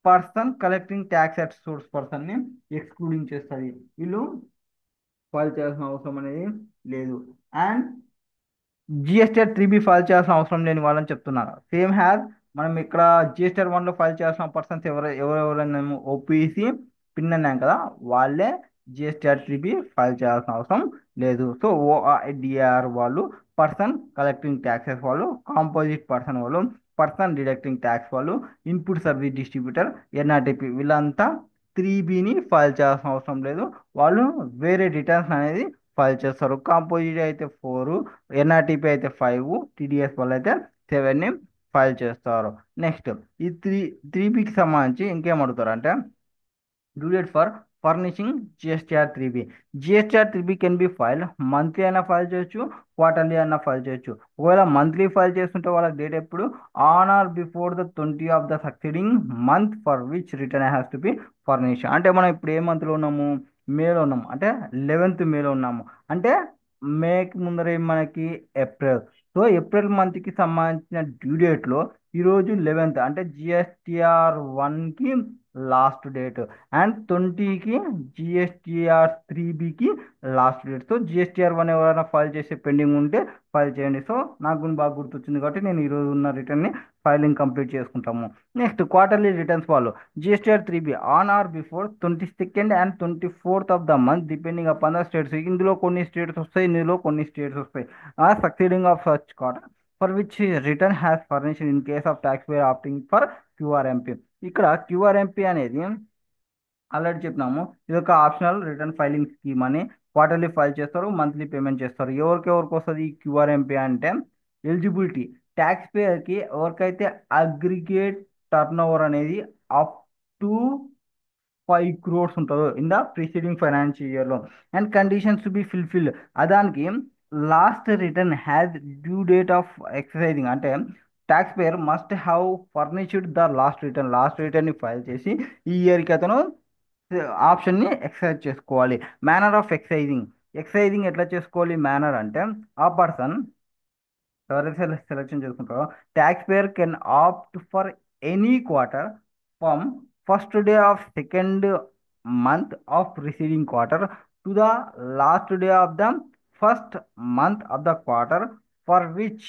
person collecting tax at source పర్సన్ని ఎక్స్క్లూడింగ్ చేస్తుంది. వీళ్ళు ఫైల్ చేయాల్సిన అవసరం అనేది లేదు. అండ్ జిఎస్టీఆర్ 3B ఫైల్ చేయాల్సిన అవసరం లేని వాళ్ళని చెప్తున్నారు. సేమ్ హ్యాజ్ మనం ఇక్కడ జిఎస్టీఆర్ 1లో ఫైల్ చేయాల్సిన పర్సన్స్ ఎవరెవరైనా ఓపీసీ పిన్ అన్నాం కదా, వాళ్ళే జిఎస్టీఆర్ 3B ఫైల్ చేయాల్సిన అవసరం లేదు. సో ఓఐడిఆర్ వాళ్ళు, పర్సన్ కలెక్టింగ్ ట్యాక్సెస్ వాళ్ళు, కాంపోజిట్ పర్సన్ వాళ్ళు, పర్సన్ డిడక్టింగ్ ట్యాక్స్ వాళ్ళు, ఇన్పుట్ సర్వీస్ డిస్ట్రిబ్యూటర్ ఎన్ఆర్టీపీ వీళ్ళంతా 3Bని ఫైల్ చేయాల్సిన అవసరం లేదు. వాళ్ళు వేరే రిటర్న్స్ అనేది ఫైల్ చేస్తారు. కాంపోజిట్ అయితే 4, ఎన్ఆర్టీపీ అయితే 5, టీడీఎస్ వాళ్ళు అయితే 7ని ఫైల్ చేస్తారు. నెక్స్ట్ ఈ 3Bకి సంబంధించి ఇంకేం అడుగుతారు అంటే డ్యూరేట్ for furnishing GSTR 3B. GSTR 3B can be file monthly అయినా ఫైల్ చేయొచ్చు, క్వార్టర్లీ అయినా ఫైల్ చేయొచ్చు. ఒకవేళ మంత్లీ ఫైల్ చేస్తుంటే వాళ్ళకి డేట్ ఎప్పుడు, on or before the 20 of the succeeding month for which return has to be furnish. అంటే మనం ఇప్పుడు ఏ మంత్లో ఉన్నాము, మేలో ఉన్నాము, అంటే 11th మేలో ఉన్నాము. అంటే మేకి ముందర మనకి ఏప్రిల్. సో ఏప్రిల్ మంత్కి సంబంధించిన డ్యూ డేట్లో ఈరోజు 11th అంటే జిఎస్టీఆర్ 1కి లాస్ట్ డేట్, అండ్ 20కి జిఎస్టీఆర్ 3Bకి లాస్ట్ డేట్. సో జిఎస్టీఆర్ 1 ఎవరైనా ఫైల్ చేసే పెండింగ్ ఉంటే ఫైల్ చేయండి. సో నాకు బాగా గుర్తొచ్చింది కాబట్టి నేను ఈరోజు ఉన్న రిటర్న్ని ఫైలింగ్ కంప్లీట్ చేసుకుంటాము. నెక్స్ట్ క్వార్టర్లీ రిటర్న్స్ వాళ్ళు GSTR 3B on or before 22nd and 24th of the month depending upon the states. ఇందులో కొన్ని స్టేట్స్ వస్తాయి, ఇందులో కొన్ని స్టేట్స్ వస్తాయి. Succeeding of such quarter for which return has furnished in case of tax payer opting for QRMP. ఇక్కడ QRMP అనేది already చెప్పినాము, ఇది ఒక ఆప్షనల్ రిటర్న్ ఫైలింగ్ స్కీమ్ అని. క్వార్టర్లీ ఫైల్ చేస్తారు, మంత్లీ పేమెంట్ చేస్తారు. ఎవరికి వస్తుంది ఈ క్యూఆర్ఎంపీ అంటే ఎలిజిబిలిటీ ట్యాక్స్ పేయర్కి ఎవరికైతే అగ్రిగేట్ టర్న్ ఓవర్ అనేది అప్ టు 5 crores ఉంటుందో ఇన్ ద ప్రిసీడింగ్ ఫైనాన్షియల్ ఇయర్లో and conditions to be fulfilled. దానికి last return has due date of exercising అంటే tax payer must have furnished the last రిటర్న్ని file చేసి ఈ ఇయర్కి అతను ఆప్షన్ని ఎక్సర్సైజ్ చేసుకోవాలి. మేనర్ ఆఫ్ ఎక్సైజింగ్ ఎట్లా చేసుకోవాలి మేనర్ అంటే ఆ పర్సన్ ఎవరైతే సెలెక్షన్ చేసుకుంటారో tax payer can opt for any quarter from first day of second month of preceding quarter to the last day of the first month of the quarter for which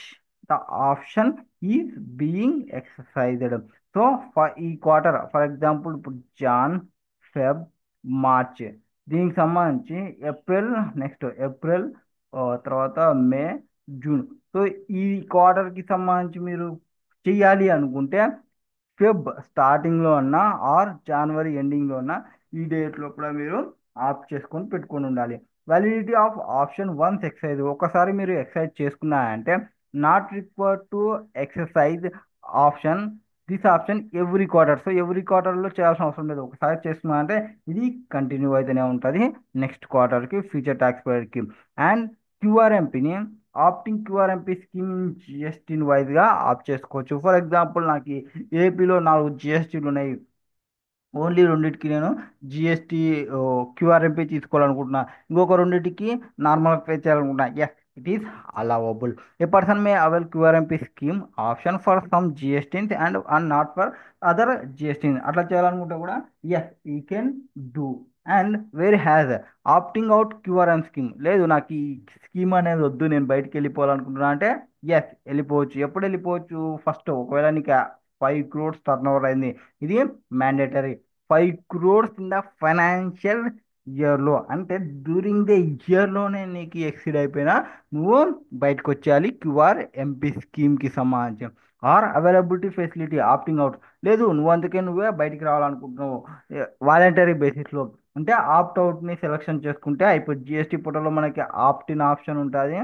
the option is being exercised. So for ఈ quarter for example ఇప్పుడు John, Feb, March, దీనికి సంబంధించి April, next April, తర్వాత మే, June. So ఈ క్వార్టర్కి సంబంధించి మీరు చెయ్యాలి అనుకుంటే ఫెబ్ స్టార్టింగ్లో అన్నా ఆర్ జనవరి ఎండింగ్లో అన్నా ఈ డేట్లో కూడా మీరు ఆఫ్ చేసుకొని పెట్టుకొని ఉండాలి. Validity of option once excise, ఒకసారి మీరు ఎక్సైజ్ చేసుకున్నారంటే not required to exercise option this option every quarter. So every క్వార్టర్లో చేయాల్సిన అవసరం లేదు, ఒకసారి చేసుకున్నారంటే ఇది కంటిన్యూ అయితేనే ఉంటుంది నెక్స్ట్ క్వార్టర్కి, ఫ్యూచర్ ట్యాక్స్ పీరియడ్కి. అండ్ క్యూఆర్ఎంపీని ఆప్టింగ్ క్యూఆర్ఎంపీ స్కీమ్ జిఎస్టీ వైజ్గా ఆప్ చేసుకోవచ్చు. ఫర్ ఎగ్జాంపుల్ నాకు ఏపీలో 4 జిఎస్టీలు ఉన్నాయి, ఓన్లీ రెండింటికి నేను జిఎస్టీ క్యూఆర్ఎంపీ తీసుకోవాలనుకుంటున్నా, ఇంకొక రెండింటికి నార్మల్ పే చేయాలనుకుంటున్నా. Yes, it is allowable. A person may avail QRMP scheme option for some GSTINs and not for other GST. అట్లా చేయాలనుకుంటే కూడా yes you can do. And where has opting out QRM scheme, లేదు నాకు ఈ scheme అనేది వద్దు నేను బయటికి వెళ్ళిపోవాలనుకుంటున్నా అంటే ఎస్ వెళ్ళిపోవచ్చు. ఎప్పుడు వెళ్ళిపోవచ్చు? ఫస్ట్ ఒకవేళ నీకు 5 crores టర్న్ ఓవర్ అయింది, ఇది mandatory. 5 crores in the financial ఇయర్లో అంటే డ్యూరింగ్ ద ఇయర్లోనే నీకు ఎక్సీడ్ అయిపోయినా నువ్వు బయటకు వచ్చేయాలి క్యూఆర్ ఎంపీ స్కీమ్కి సంబంధించి. Or availability facility opting out, లేదు నువ్వు అందుకే నువ్వే బయటికి రావాలనుకుంటున్నావు వాలంటరీ బేసిస్లో అంటే ఆప్ట్ అవుట్ని సెలెక్షన్ చేసుకుంటే అయిపోయి జిఎస్టీ పోర్టల్లో మనకి ఆప్ట్ ఇన్ ఆప్షన్ ఉంటుంది,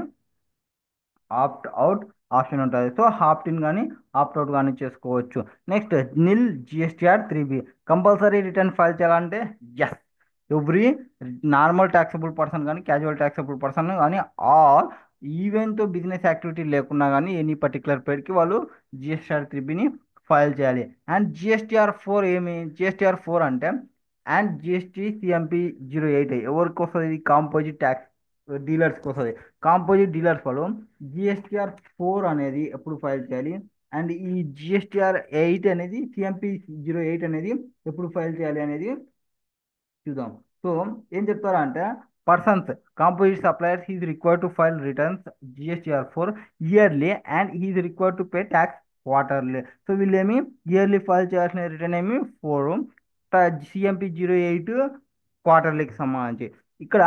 ఆప్ట్ అవుట్ ఆప్షన్ ఉంటుంది. సో ఆప్ట్ ఇన్ కానీ ఆప్ట్ అవుట్ కానీ చేసుకోవచ్చు. Next nil GSTR 3B compulsory return file చేయాలంటే yes every normal taxable person కానీ క్యాజువల్ ట్యాక్సబుల్ పర్సన్ కానీ ఆల్ ఈవెంట్ బిజినెస్ యాక్టివిటీ లేకున్నా కానీ ఎనీ పర్టికులర్ పేరుకి వాళ్ళు జిఎస్టీఆర్ 3Bని ఫైల్ చేయాలి. అండ్ జిఎస్టీఆర్ 4 ఏమి? జిఎస్టీఆర్ 4 అంటే అండ్ జిఎస్టీ CMP 08 ఎవరికి వస్తుంది? ఇది కాంపోజిట్ ట్యాక్స్ డీలర్స్కి వస్తుంది. కాంపోజిట్ డీలర్స్ వాళ్ళు జిఎస్టీఆర్ 4 అనేది ఎప్పుడు ఫైల్ చేయాలి, అండ్ ఈ జిఎస్టీఆర్ 8 అనేది CMP 08 అనేది ఎప్పుడు ఫైల్ చేయాలి అనేది చూద్దాం. సో ఏం చెప్తారా అంటే persons composite suppliers is required to file returns GSTR 4 yearly and is required to pay tax quarterly. So వీళ్ళేమి ఇయర్లీ ఫైల్ చేయాల్సిన రిటర్న్ ఏమి 4, CMP 08 క్వార్టర్లీకి సంబంధించి. ఇక్కడ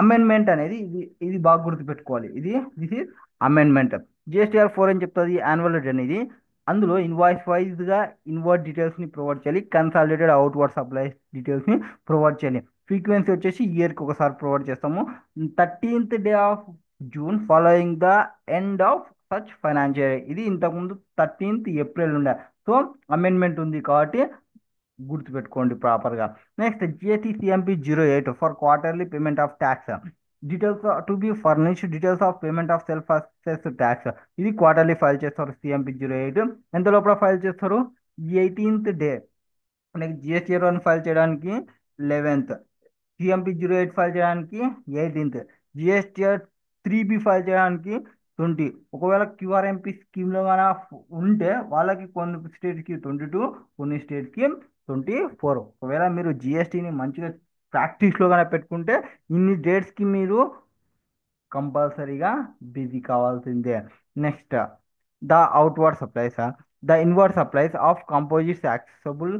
అమెండ్మెంట్ అనేది ఇది ఇది బాగా గుర్తుపెట్టుకోవాలి, దిస్ ఈజ్ అమెండ్మెంట్. జిఎస్టీఆర్ 4 అని చెప్తుంది యాన్యువల్ రిటర్న్ ఇది, అందులో ఇన్వాయిస్ వైజ్గా ఇన్వర్డ్ డీటెయిల్స్ని ప్రొవైడ్ చేయాలి, కన్సాలిడేటెడ్ అవుట్వర్డ్ సప్లై డీటెయిల్స్ని ప్రొవైడ్ చేయాలి. ఫ్రీక్వెన్సీ వచ్చేసి ఇయర్కి ఒకసారి ప్రొవైడ్ చేస్తాము. 13th day of June following the end of such financial year. ఇది ఇంతకుముందు 13th ఏప్రిల్ ఉండే. సో అమెండ్మెంట్ ఉంది కాబట్టి గుర్తుపెట్టుకోండి ప్రాపర్గా. Next GST CMP 08 for quarterly payment of tax details to be furnished, details of payment of self assess tax. ఇది quarterly file చేస్తారు CMP 08. ఎంత లోపల ఫైల్ చేస్తారు? 18th day. మనకి జిఎస్టీఆర్ 1 ఫైల్ చేయడానికి 11th, CMP 08 ఫైల్ చేయడానికి 18th, జిఎస్టీఆర్ 3B ఫైల్ చేయడానికి 20. ఒకవేళ క్యూఆర్ఎంపీ స్కీమ్లో కానీ ఉంటే వాళ్ళకి కొన్ని స్టేట్స్కి 22, కొన్ని స్టేట్స్కి 24. ఒకవేళ మీరు జిఎస్టీని మంచిగా ప్రాక్టీస్లో కానీ పెట్టుకుంటే ఇన్ని డేట్స్కి మీరు కంపల్సరీగా బిజీ కావాల్సిందే. Next the outward supplies, the inward supplies of composites accessible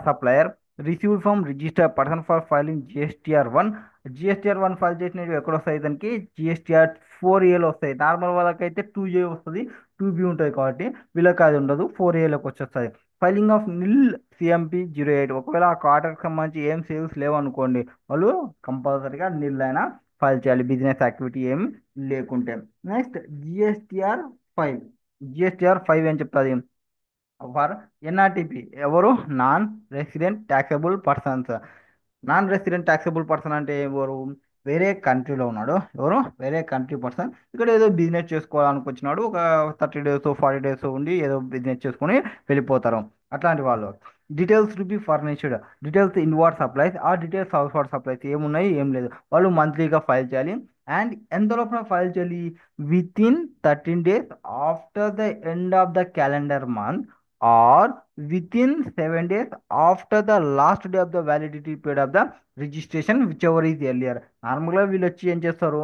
supplier received from registered person for filing GSTR 1. GSTR 1 file చేసినవి ఎక్కడ వస్తాయి? దానికి జిఎస్టీఆర్ 4Aలో వస్తాయి. నార్మల్ వాళ్ళకైతే 2A వస్తుంది, 2B ఉంటుంది కాబట్టి వీళ్ళకి అది ఉండదు, 4Aలోకి వచ్చేస్తుంది. ఫైలింగ్ ఆఫ్ నిల్ CMP 08 ఒకవేళ ఆ క్వార్టర్కి సంబంధించి ఏం సేల్స్ లేవనుకోండి వాళ్ళు కంపల్సరీగా నిల్ అయినా ఫైల్ చేయాలి బిజినెస్ యాక్టివిటీ ఏం లేకుంటే. Next GSTR 5. జిఎస్టీఆర్ 5 ఏం చెప్తుంది? ఫర్ NRTP ఎవరు? Non resident taxable persons. Non resident taxable person అంటే ఎవరు? వేరే కంట్రీలో ఉన్నాడు, ఎవరు? వేరే కంట్రీ పర్సన్ ఇక్కడ ఏదో బిజినెస్ చేసుకోవాలనుకొచ్చినాడు, ఒక 30 days 40 days ఉండి ఏదో బిజినెస్ చేసుకొని వెళ్ళిపోతారు, అట్లాంటి వాళ్ళు. Details to be furnished, details inward supplies ఆ డీటెయిల్స్ అవుట్వర్డ్ సప్లైస్ ఏమున్నాయి ఏం లేదు వాళ్ళు మంత్లీగా ఫైల్ చేయాలి. అండ్ ఎంత లోపల ఫైల్ చేయాలి? With in 13 days after the end of the calendar month or within 7 days after the last day of the validity period of the registration which ever is earlier. నార్మల్గా వీళ్ళు వచ్చి ఏం చేస్తారు,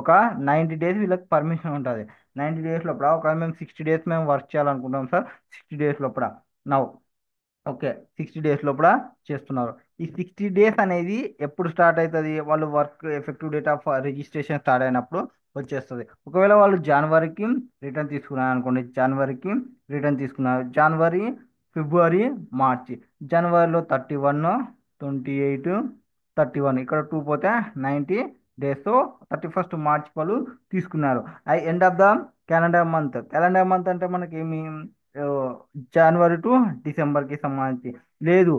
ఒక 90 డేస్ వీళ్ళకి పర్మిషన్ ఉంటుంది. 90 days లోపల ఒక మేము 60 డేస్ మేము వర్క్ చేయాలనుకుంటాం సార్. 60 డేస్ లోపల నవ్వు ఓకే 60 డేస్ లోపల చేస్తున్నారు. ఈ 60 డేస్ అనేది ఎప్పుడు స్టార్ట్ అవుతుంది, వాళ్ళు work effective date of registration start అయినప్పుడు వచ్చేస్తుంది. ఒకవేళ వాళ్ళు జనవరికి రిటర్న్ తీసుకున్నారు అనుకోండి, జనవరికి రిటర్న్ తీసుకున్నారు, జనవరి, ఫిబ్రవరి, మార్చి. జనవరిలో 31, 28, 31, ఇక్కడ 2 పోతే 90 డేస్. 31st మార్చ్ వాళ్ళు తీసుకున్నారు. End of the calendar month. Calendar month అంటే మనకి ఏమి, ఆ, జనవరి టు డిసెంబర్కి సంబంధించి లేదు.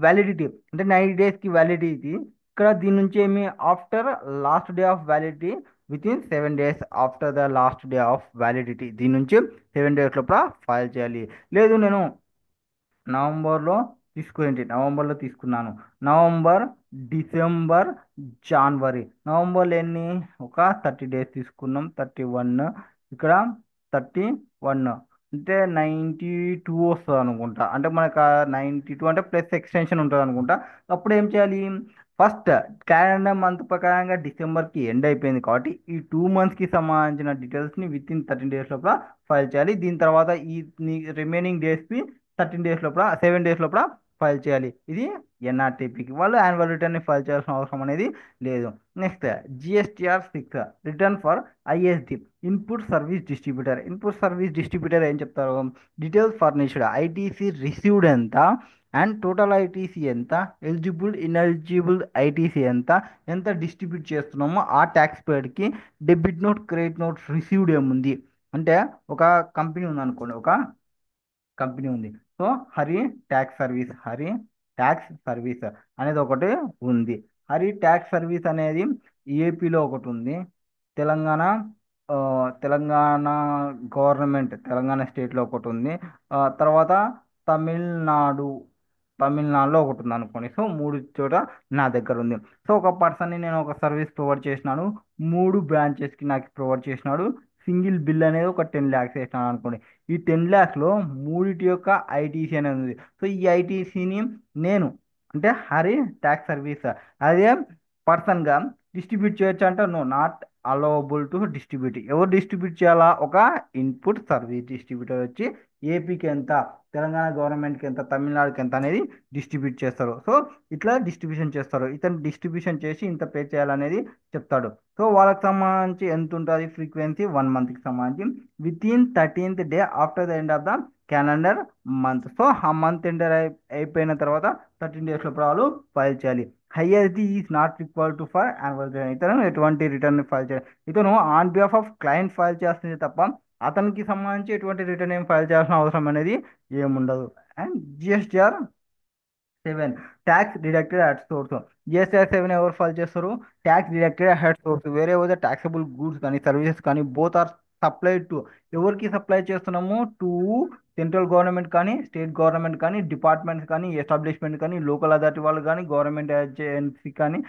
వ్యాలిడిటీ అంటే 90 డేస్కి వ్యాలిడిటీ. ఇక్కడ దీని నుంచి ఏమి, after last day of validity, with in 7 days after the last day of validity, దీని నుంచి 7 days లోపల ఫైల్ చేయాలి. లేదు నేను నవంబర్లో నవంబర్లో తీసుకున్నాను. నవంబర్, డిసెంబర్, జనవరి. నవంబర్లో ఎన్ని, ఒక 30 డేస్ తీసుకున్నాం, 31, ఇక్కడ 31 అంటే 92 వస్తుంది అనుకుంటా. అంటే మనకు 92 అంటే ప్లస్ ఎక్స్టెన్షన్ ఉంటుంది అనుకుంటా. అప్పుడు ఏం చేయాలి, ఫస్ట్ క్యాలెండర్ మంత్ ప్రకారంగా డిసెంబర్కి ఎండ్ అయిపోయింది కాబట్టి ఈ 2 monthsకి సంబంధించిన డీటెయిల్స్ని విత్ ఇన్ 13 days లోపల ఫైల్ చేయాలి. దీని తర్వాత ఈ రిమైనింగ్ డేస్కి 13 days లోపల 7 days లోపల ఫైల్ చేయాలి. ఇది ఎన్ఆర్టీపీకి. వాళ్ళు యాన్యువల్ రిటర్న్ని ఫైల్ చేయాల్సిన అవసరం అనేది లేదు. Next GSTR 6 return for ISD, input service distributor. Input service distributor ఏం చెప్తారు, డీటెయిల్స్ ఫర్నిష్డ్, ఐటీసీ రిసీవ్డ్ ఎంత అండ్ టోటల్ ఐటీసీ ఎంత, ఎలిజిబుల్ ఇన్ఎలిజిబుల్ ఐటీసీ ఎంత, ఎంత డిస్ట్రిబ్యూట్ చేస్తున్నామో ఆ ట్యాక్స్ పేడ్కి debit note, credit note, received ఏముంది. అంటే ఒక కంపెనీ ఉందనుకోండి, ఒక కంపెనీ ఉంది. సో హరి ట్యాక్స్ సర్వీస్ అనేది ఒకటి ఉంది. హరి ట్యాక్స్ సర్వీస్ అనేది ఏపీలో ఒకటి ఉంది. తెలంగాణ ఆ, తెలంగాణ గవర్నమెంట్, తెలంగాణ స్టేట్లో ఒకటి ఉంది. తర్వాత తమిళనాడు తమిళనాడులో ఒకటి ఉంది అనుకోండి. సో 3 చోట నా దగ్గర ఉంది. సో ఒక పర్సన్ని నేను ఒక సర్వీస్ ప్రొవైడ్ చేసినాను, 3 బ్రాంచెస్కి నాకు ప్రొవైడ్ చేసినాడు. సింగిల్ బిల్ అనేది ఒక 10 lakhs వేసినాను అనుకోండి. ఈ 10 lakhsలో మూడిటి యొక్క ఐటీసీ అనేది ఉంది. సో ఈ ఐటీసీని నేను అంటే హరి ట్యాక్స్ సర్వీస్ అదే పర్సన్గా డిస్ట్రిబ్యూట్ చేయొచ్చు అంటే no, not allowable to distribute. ఎవరు డిస్ట్రిబ్యూట్ చేయాలా, ఒక ఇన్పుట్ సర్వీస్ డిస్ట్రిబ్యూటర్ వచ్చి ఏపీకి ఎంత, తెలంగాణ గవర్నమెంట్కి ఎంత, తమిళనాడుకి ఎంత అనేది డిస్ట్రిబ్యూట్ చేస్తారు. సో ఇట్లా డిస్ట్రిబ్యూషన్ చేస్తారు. ఇతను డిస్ట్రిబ్యూషన్ చేసి ఇంత పే చేయాలనేది చెప్తాడు. సో వాళ్ళకి సంబంధించి ఎంత ఉంటుంది ఫ్రీక్వెన్సీ, 1 monthకి సంబంధించి within 13th day after the end of the calendar month. So ఆ మంత్ ఎంటర్ అయిపోయిన తర్వాత 13 days లోపల వాళ్ళు ఫైల్ చేయాలి. హైయర్ది is not required to for annual return. ఇతను ఎటువంటి రిటర్న్ ఫైల్ చేయాలి, ఇతను on behalf of client file చేస్తుంది తప్ప అతనికి సంబంధించి ఎటువంటి రిటర్న్ ఏం ఫైల్ చేయాల్సిన అవసరం అనేది ఏముండదు. And GSTR 7 tax deducted at source. GSTR 7 ఎవరు ఫైల్ చేస్తారు, ట్యాక్స్ డిడక్టెడ్ అట్ సోర్స్. వేరే ఏదో ట్యాక్సబుల్ గూడ్స్ కానీ సర్వీసెస్ కానీ బోత్ ఆర్ సప్లై టు, ఎవరికి సప్లై చేస్తున్నాము, టు సెంట్రల్ గవర్నమెంట్ కానీ, స్టేట్ గవర్నమెంట్ కానీ, డిపార్ట్మెంట్స్ కానీ, ఎస్టాబ్లిష్మెంట్ కానీ, లోకల్ అథారిటీ వాళ్ళు కానీ, గవర్నమెంట్ ఏజెన్సీ కానీ.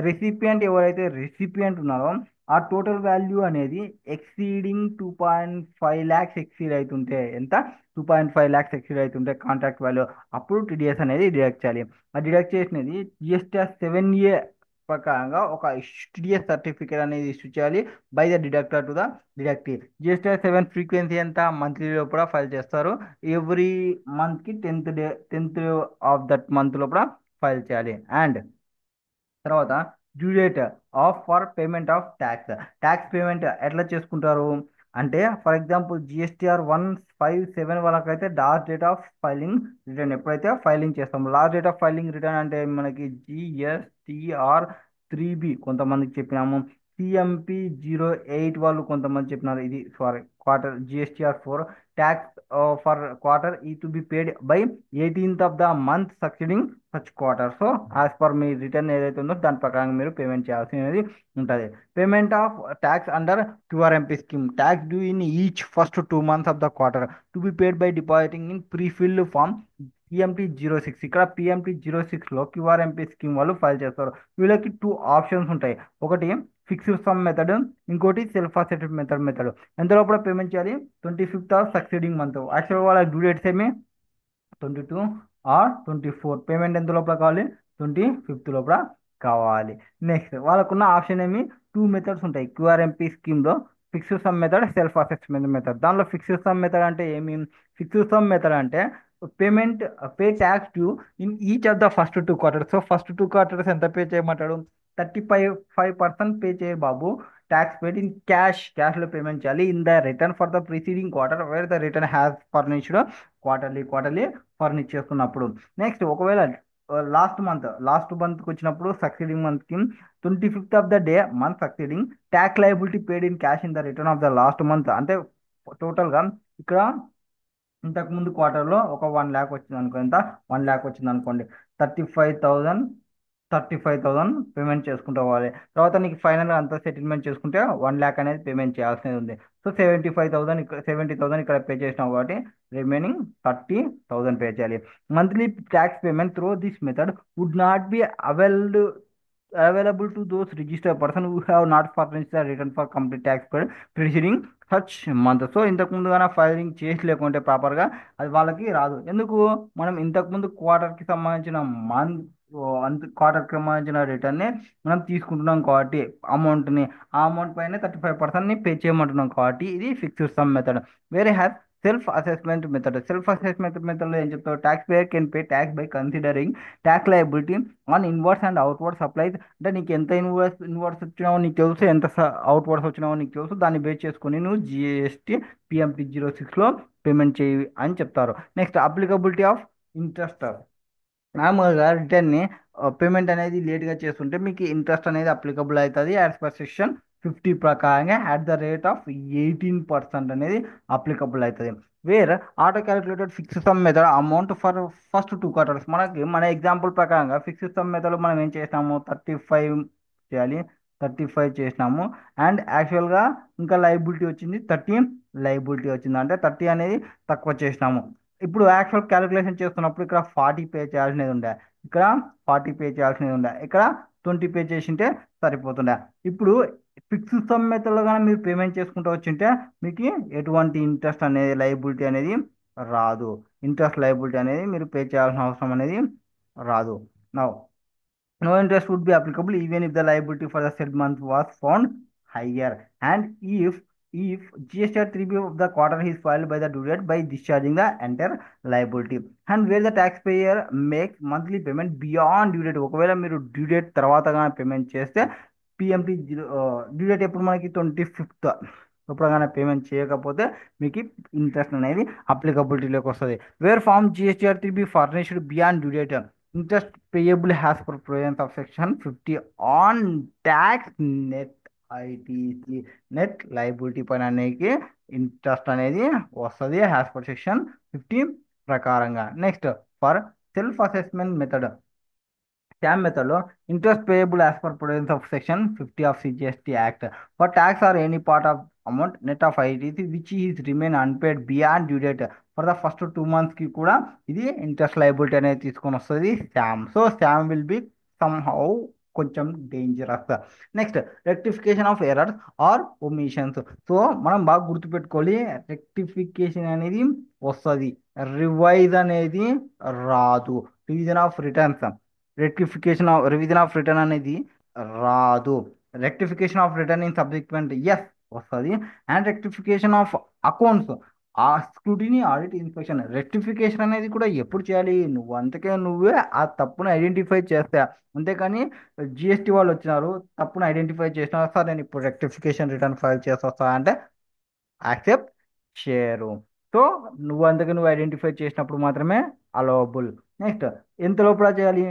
రెసిపియంట్ ఎవరైతే రెసిపియంట్ ఉన్నారో ఆ టోటల్ వాల్యూ అనేది ఎక్సీడింగ్ 2.5 lakhs ఎక్సీడ్ అవుతుంటే, ఎంత, 2.5 lakhs ఎక్సీడ్ అవుతుంటే కాంట్రాక్ట్ వాల్యూ, అప్పుడు టీడీఎస్ అనేది డిడక్ట్ చేయాలి. ఆ డిడక్ట్ చేసినది GSTR 7A ప్రకారంగా ఒక టీడీఎస్ సర్టిఫికేట్ అనేది ఇష్యూ చేయాలి by the deductor to the deductee. GSTR 7 frequency ఎంత, మంత్లీ లోపల ఫైల్ చేస్తారు. ఎవ్రీ మంత్కి 10th ఆఫ్ దట్ మంత్ లోపల ఫైల్ చేయాలి. అండ్ తర్వాత due date of for payment of tax. Tax payment ఎట్లా చేసుకుంటారు అంటే, ఫర్ ఎగ్జాంపుల్ GSTR 157 వాళ్ళకైతే last date of filing return, ఎప్పుడైతే ఫైలింగ్ చేస్తాము last date of filing return అంటే మనకి GSTR 3B కొంతమందికి చెప్పినాము, CMP 08 వాళ్ళు కొంతమంది చెప్పినారు. ఇది sorry quarter GSTR 4 tax for quarter ఈ to be paid by 18th of the month succeeding such quarter. So as per మీ రిటర్న్ ఏదైతే ఉందో దాని ప్రకారం మీరు పేమెంట్ చేయాల్సినది ఉంటుంది. Payment of tax under QRMP scheme, tax due in each first 2 months of the quarter to be paid by depositing in prefilled form PMT 06. ఇక్కడ PMT 06లో QRMP స్కీమ్ వాళ్ళు ఫైల్ చేస్తారు. వీళ్ళకి 2 ఆప్షన్స్ ఉంటాయి. ఒకటి ఫిక్స్డ్ సమ్ మెథడ్, ఇంకోటి self assessed method. ఎంత లోపల పేమెంట్ చేయాలి? 25th of succeeding month. యాక్చువల్గా వాళ్ళ డ్యూ డేట్స్ ఏమి 22 ఆర్ 24. పేమెంట్ ఎంత లోపల కావాలి? 25th లోపల కావాలి. నెక్స్ట్ వాళ్ళకున్న ఆప్షన్ ఏమి? టూ మెథడ్స్ ఉంటాయి క్యూఆర్ఎంపీ స్కీమ్లో, fixed sum method, self assessment method. దానిలో ఫిక్స్డ్ సమ్ మెథడ్ అంటే ఏమి? ఫిక్స్డ్ సమ్ మెథడ్ అంటే payment pay tax due in each of the first 2 quarters. So first 2 quarters ఎంత పే చేయమంటాడు? 35% పే చేయ బాబు. ట్యాక్స్ పేడ్ ఇన్ క్యాష్లో పేమెంట్ చేయాలి in the return for the preceding quarter where the return has furnished quarterly furnish చేసుకున్నప్పుడు. Next ఒకవేళ last మంత్కి వచ్చినప్పుడు సక్సీడింగ్ మంత్కి 25th of the day month succeeding, tax liability paid in cash in the return of the last month. అంటే టోటల్గా ఇక్కడ ఇంతకు ముందు క్వార్టర్లో ఒక 1 lakh వచ్చింది అనుకో, ఎంత 1 lakh వచ్చింది అనుకోండి, 35,000 35,000 పేమెంట్ చేసుకుంటూ పోవాలి. తర్వాత నీకు ఫైనల్గా అంతా సెటిల్మెంట్ చేసుకుంటే 1 lakh అనేది పేమెంట్ చేయాల్సింది ఉంది. సో 70,000 ఇక్కడ పే చేసినావు కాబట్టి రిమైనింగ్ 30,000 పే చేయాలి. Monthly tax payment through this method would not be available to those registered person who have not furnished the return for complete tax paid preceding such month. So ఇంతకు ముందుగానే filing చేసి లేకుంటే ప్రాపర్గా అది వాళ్ళకి రాదు. ఎందుకు? మనం ఇంతకుముందు క్వార్టర్కి సంబంధించిన క్వార్టర్కి సంబంధించిన రిటర్న్ని మనం తీసుకుంటున్నాం కాబట్టి అమౌంట్ని, ఆ అమౌంట్ పైన 35%ని పే చేయమంటున్నాం కాబట్టి ఇది ఫిక్స్డ్ సమ్ మెథడ్. వేరే హ్యాస్ సెల్ఫ్ అసెస్మెంట్ మెథడ్లో ఏం చెప్తావు? Tax payer can pay tax by considering tax liability on inverse and outward supplies. అంటే నీకు ఎంత ఇన్వర్స్ వచ్చినావో నీకు తెలుసు, ఎంత అవుట్వర్డ్స్ వచ్చినావో నీకు తెలుసు. దాన్ని బేస్ చేసుకుని నువ్వు జిఎస్టీ పిఎంపి 06లో పేమెంట్ చేయి అని చెప్తారు. Next applicability of interest. నార్మల్గా రిటర్న్ని పేమెంట్ అనేది లేట్గా చేస్తుంటే మీకు ఇంట్రెస్ట్ అనేది అప్లికబుల్ అవుతుంది. యాజ్ పర్ సెక్షన్ 50 ప్రకారంగా అట్ ద రేట్ ఆఫ్ 18% అనేది అప్లికబుల్ అవుతుంది. Where auto calculated fixed sum method amount for first 2 quarters. మన ఎగ్జాంపుల్ ప్రకారంగా ఫిక్స్డ్ సమ్ మెథడ్ మనం ఏం చేసినాము? 35 చేయాలి, 35 చేసినాము. అండ్ యాక్చువల్గా ఇంకా లైబిలిటీ వచ్చింది 30 లైబిలిటీ వచ్చింది, అంటే 30 అనేది తక్కువ చేసినాము. ఇప్పుడు యాక్చువల్ క్యాలిక్యులేషన్ చేస్తున్నప్పుడు ఇక్కడ 40 పే చేయాల్సినది ఉండే, ఇక్కడ 40 పే చేయాల్సినది ఉండే, ఇక్కడ 20 పే చేసింటే సరిపోతుండే. ఇప్పుడు ఫిక్స్డ్ సమ్ మెథడ్లో కానీ మీరు పేమెంట్ చేసుకుంటూ వచ్చింటే మీకు ఎటువంటి ఇంట్రెస్ట్ అనేది లైబిలిటీ అనేది రాదు. ఇంట్రెస్ట్ లైబిలిటీ అనేది మీరు పే చేయాల్సిన అవసరం అనేది రాదు. Now no interest would be applicable even if the liability for the said month was found higher, and if GST 3B of the quarter is filed by the due date by discharging the entire liability, and where the taxpayer makes monthly payment beyond due date. ఒకవేళ మీరు due date తర్వాత కానీ payment చేస్తే PMT due date ఎప్పుడు మనకి 25th ఎప్పుడుగానే payment చేయకపోతే మీకు interest అనేది అప్లికబిలిటీలోకి వస్తుంది. Where form GSTR 3B furnished beyond due date, interest payable as per provisions of section 50 on tax net ITC. Net liability పైన అనేది ఇంట్రెస్ట్ అనేది వస్తుంది యాజ్ పర్ సెక్షన్ 50 ప్రకారంగా. Next for self assessment method, SAM మెథడ్లో interest payable as per provisions of section 50 of CGST act for tax or any part of amount net of ITC which is remain unpaid beyond due date for the first 2 monthsకి కూడా ఇది interest liability అనేది తీసుకొని వస్తుంది SAM. So SAM will be somehow కొంచెం dangerous. Next rectification of errors or omissions. So మనం బాగా గుర్తుపెట్టుకోవాలి, రెక్టిఫికేషన్ అనేది వస్తుంది, రివైజ్ అనేది రాదు. రివిజన్ ఆఫ్ రిటర్న్ అనేది రాదు. Rectification of return in subsequent ఎస్ వస్తుంది. అండ్ రెక్టిఫికేషన్ ఆఫ్ అకౌంట్స్ ఆ స్క్రూటినీ ఆడిట్ ఇన్స్పెక్షన్. రెక్టిఫికేషన్ అనేది కూడా ఎప్పుడు చేయాలి? నువ్వు అంతకే నువ్వే ఆ తప్పును ఐడెంటిఫై చేస్తా. అంతేకాని జిఎస్టీ వాళ్ళు వచ్చినారు, తప్పును ఐడెంటిఫై చేసినా, సార్ నేను ఇప్పుడు రెక్టిఫికేషన్ రిటర్న్ ఫైల్ చేస్తా అంటే యాక్సెప్ట్ చేయరు. సో నువ్వు అంతకే నువ్వు ఐడెంటిఫై చేసినప్పుడు మాత్రమే అలవబుల్. నెక్స్ట్ ఎంత లోపల చేయాలి?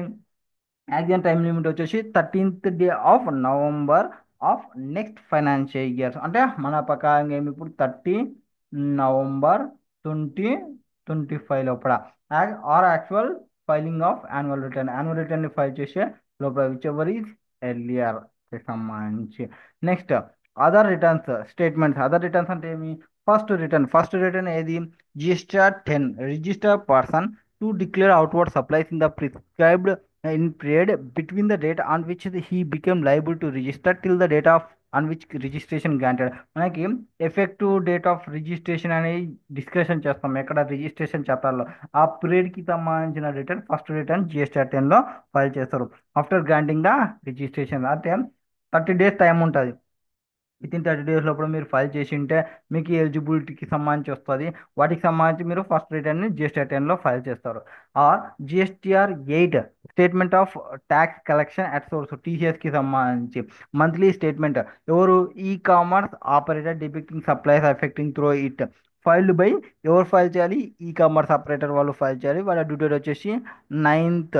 యాక్సిడెంట్ టైం లిమిట్ వచ్చేసి 13th day of November of next financial years. అంటే మన ప్రకారంగా ఏమి ఇప్పుడు 30 నవంబర్ 2025 లోపల or actual filing of annual రిటర్న్ని ఫైల్ చేసే లోపల విచ్ ఎవర్ ఈజ్ ఎర్లియర్ సంబంధించి. Next other returns statements. Other returns అంటే ఏమి? ఫస్ట్ రిటర్న్ ఏది? GSTR 10 register person to declare outward supplies in the prescribed in period between the date on which he became liable to register till the date of on which registration granted. మనకి effective date of registration అనేది discussion చేస్తాం ఎక్కడ registration చట్టాల్లో. ఆ పీరియడ్కి సంబంధించిన return first return GST 10లో file చేస్తారు. ఆఫ్టర్ గ్రాంటింగ్ ద రిజిస్ట్రేషన్ అంటే 30 days టైం ఉంటుంది. వితిన్ 30 days లోపల మీరు ఫైల్ చేసి ఉంటే మీకు ఎలిజిబిలిటీకి సంబంధించి వస్తుంది. వాటికి సంబంధించి మీరు ఫస్ట్ రిటర్న్ని జిఎస్టీ 10లో ఫైల్ చేస్తారు. Or GSTR 8 statement of tax collection at source టీసీఎస్కి సంబంధించి మంత్లీ స్టేట్మెంట్. ఎవరు e commerce operator depicting supplies effecting through it filed by ఎవరు ఫైల్ చేయాలి? ఈ కామర్స్ ఆపరేటర్ వాళ్ళు ఫైల్ చేయాలి. వాళ్ళ డ్యూ డేట్ వచ్చేసి 9th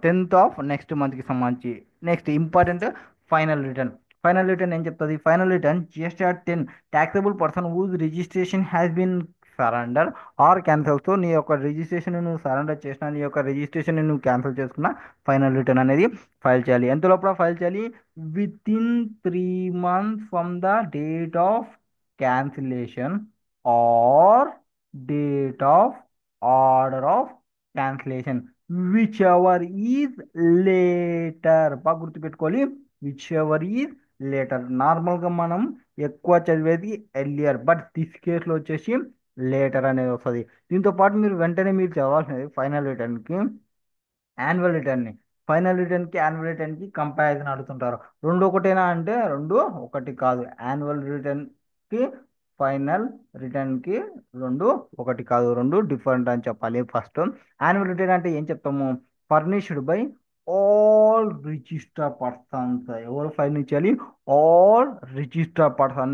10th ఆఫ్ నెక్స్ట్ మంత్కి సంబంధించి. Next important final return. Final return ఏం చెప్తుంది? Final return GSTR 10 taxable person whose registration has been surrender or cancel. So నీ యొక్క రిజిస్ట్రేషన్ నువ్వు సరెండర్ చేసినా, నీ యొక్క రిజిస్ట్రేషన్ నువ్వు క్యాన్సిల్ చేసుకున్నా ఫైనల్ రిటర్న్ అనేది ఫైల్ చేయాలి. ఎంత లోపల ఫైల్ చేయాలి? Within 3 months from the date of cancellation are date of order of cancellation which ever is later. బాగా గుర్తుపెట్టుకోవాలి, విచ్ ఎవర్ ఈజ్ లేటర్. నార్మల్గా మనం ఎక్కువ చదివేది ఎర్లియర్, బట్ దిస్ కేసులో వచ్చేసి లేటర్ అనేది వస్తుంది. దీంతో పాటు మీరు వెంటనే మీరు చదవాల్సినది ఫైనల్ రిటర్న్కి యాన్యువల్ రిటర్న్ని. ఫైనల్ రిటర్న్కి యాన్యువల్ రిటర్న్కి కంపారిజన్ అడుగుతుంటారు. రెండు ఒకటేనా అంటే రెండు ఒకటి కాదు. యాన్యువల్ రిటర్న్కి ఫైనల్ రిటర్న్కి రెండు ఒకటి కాదు, రెండు డిఫరెంట్ అని చెప్పాలి. ఫస్ట్ యాన్యువల్ రిటర్న్ అంటే ఏం చెప్తాము? Furnished by all register persons. ఎవరు ఫైల్ చేయాలి? ఆల్ రిజిస్టర్ పర్సన్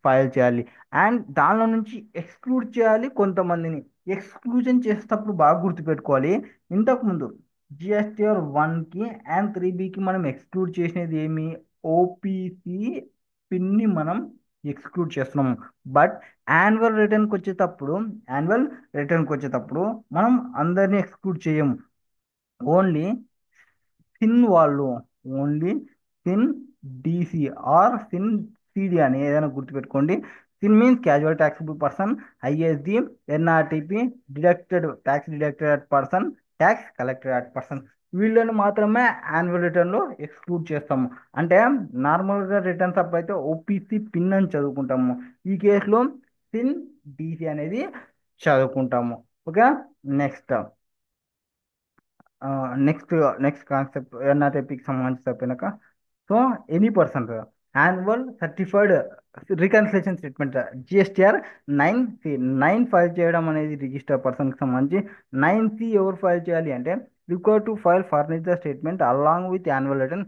ఫైల్ చేయాలి. అండ్ దానిలో నుంచి ఎక్స్క్లూడ్ చేయాలి కొంతమందిని. ఎక్స్క్లూజన్ చేసేటప్పుడు బాగా గుర్తుపెట్టుకోవాలి, ఇంతకుముందు జిఎస్టీఆర్ 1కి అండ్ 3Bకి మనం ఎక్స్క్లూడ్ చేసినది ఏమి? ఓపీసీ పిన్ని మనం ఎక్స్క్లూడ్ చేస్తున్నాము. బట్ యాన్యువల్ రిటర్న్కి వచ్చేటప్పుడు మనం అందరినీ ఎక్స్క్లూడ్ చేయము. ఓన్లీ సిన్ వాళ్ళు, only sin DC or sin CD అని ఏదైనా గుర్తుపెట్టుకోండి. Sin means casual taxable person, ISD, NRTP, deducted tax deducted at person, tax collected at person. వీళ్ళని మాత్రమే యాన్యువల్ రిటర్న్లో ఎక్స్క్లూడ్ చేస్తాము. అంటే నార్మల్గా రిటర్న్స్ అప్పుడు అయితే ఓపీసీ పిన్ అని చదువుకుంటాము. ఈ కేసులో సిన్ డిసి అనేది చదువుకుంటాము. Okay. Next next next concept ఎన్ఆర్ఐపికి సంబంధించి చెప్పినాక, so any person annual certified reconciliation statement GSTR 9C 9 file చేయడం అనేది రిజిస్టర్ పర్సన్కి సంబంధించి. 9C ఎవరు ఫైల్ చేయాలి అంటే require to file furnish the statement along with annual return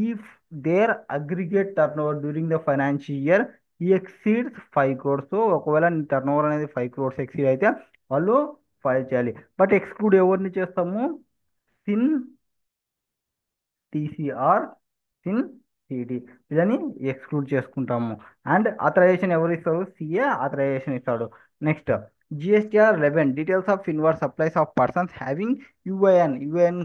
if there aggregate turnover during the financial year exceeds 5 crores. So ఒకవేళ turnover అనేది 5 crores exceed అయితే వాళ్ళు ఫైల్ చేయాలి. బట్ ఎక్స్క్లూడ్ ఎవరిని చేస్తాము? సిన్ టీసీఆర్, సిన్ సిడి ఇదని ఎక్స్క్లూడ్ చేసుకుంటాము. అండ్ ఆథరైజేషన్ ఎవరు ఇస్తారు? సిఏ ఆథరైజేషన్ ఇస్తాడు. Next GSTR 11 details of inverse supplies of persons having UIN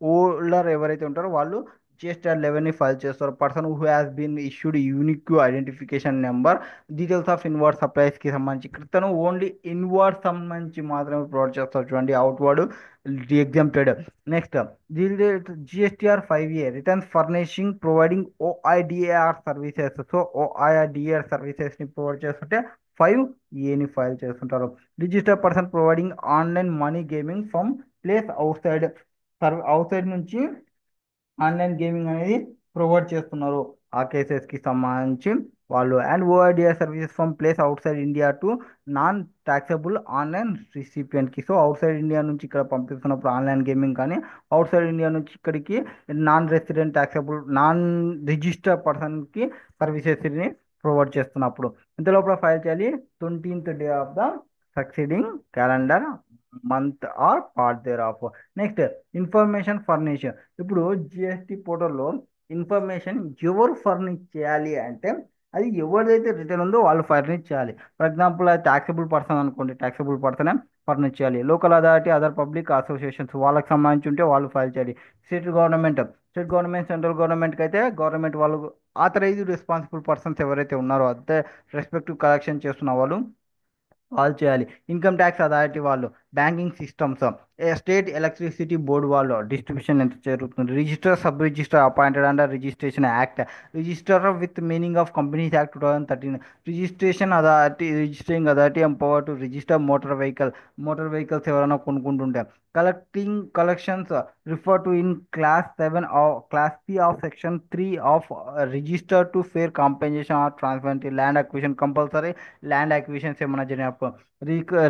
holder ఎవరైతే ఉంటారో వాళ్ళు జిఎస్టీఆర్ 11ని ఫైల్ చేస్తారు. Person who has been issued unique identification number. Details of inverse సప్లైస్కి సంబంధించి క్రితను ఓన్లీ ఇన్వర్స్ సంబంధించి మాత్రమే ప్రొవైడ్ చేస్తారు. చూడండి, outward exempted. Next GSTR 5A returns furnishing providing OIDAR services. So ఓఐడిఏఆర్ సర్వీసెస్ని provide చేస్తుంటే 5Aని ఫైల్ చేస్తుంటారు. Register person providing online money gaming from place outside నుంచి ఆన్లైన్ గేమింగ్ అనేది ప్రొవైడ్ చేస్తున్నారు. ఆ కేసెస్కి సంబంధించి వాళ్ళు. And OIDAR services from place outside India to non taxable online రిసిపియంట్కి. సో అవుట్ సైడ్ ఇండియా నుంచి ఇక్కడ పంపిస్తున్నప్పుడు ఆన్లైన్ గేమింగ్ కానీ, అవుట్ సైడ్ ఇండియా నుంచి ఇక్కడికి non resident taxable non register పర్సన్కి సర్వీసెస్ని ప్రొవైడ్ చేస్తున్నప్పుడు ఇంత లోపల ఫైల్ చేయాలి 20th day of the succeeding calendar month or part thereof. Next information furnish. ఇప్పుడు జిఎస్టీ పోర్టల్లో ఇన్ఫర్మేషన్ ఎవరు ఫర్నిష్ చేయాలి అంటే అది ఎవరిదైతే రిటర్న్ ఉందో వాళ్ళు ఫర్నిష్ చేయాలి. ఫర్ ఎగ్జాంపుల్ అది ట్యాక్సబుల్ పర్సన్ అనుకోండి, ట్యాక్సబుల్ పర్సనే ఫర్నిష్ చేయాలి. Local authority, other public associations వాళ్ళకి సంబంధించి ఉంటే వాళ్ళు ఫైల్ చేయాలి. స్టేట్ గవర్నమెంట్, సెంట్రల్ గవర్నమెంట్కి అయితే గవర్నమెంట్ వాళ్ళు ఆథరైజ్డ్ రెస్పాన్సిబుల్ పర్సన్స్ ఎవరైతే ఉన్నారో అదే రెస్పెక్టివ్ కలెక్షన్ చేస్తున్న వాళ్ళు చేయాలి. ఇన్కమ్ ట్యాక్స్ అథారిటీ వాళ్ళు, banking systems, state electricity board వాళ్ళు డిస్ట్రిబ్యూషన్ ఎంత జరుగుతుంది, register sub register appointed under registration act, register with meaning of companies act 2013, registration authority, registering authority empower to register motor vehicle, motor vehicles ఎవరైనా కొనుక్కుంటుంటే, collections refer to in clause 7 clause C of section 3 of register to fair compensation or transparent, land acquisition compulsory, land acquisitions ఏమైనా జరిగినప్పుడు,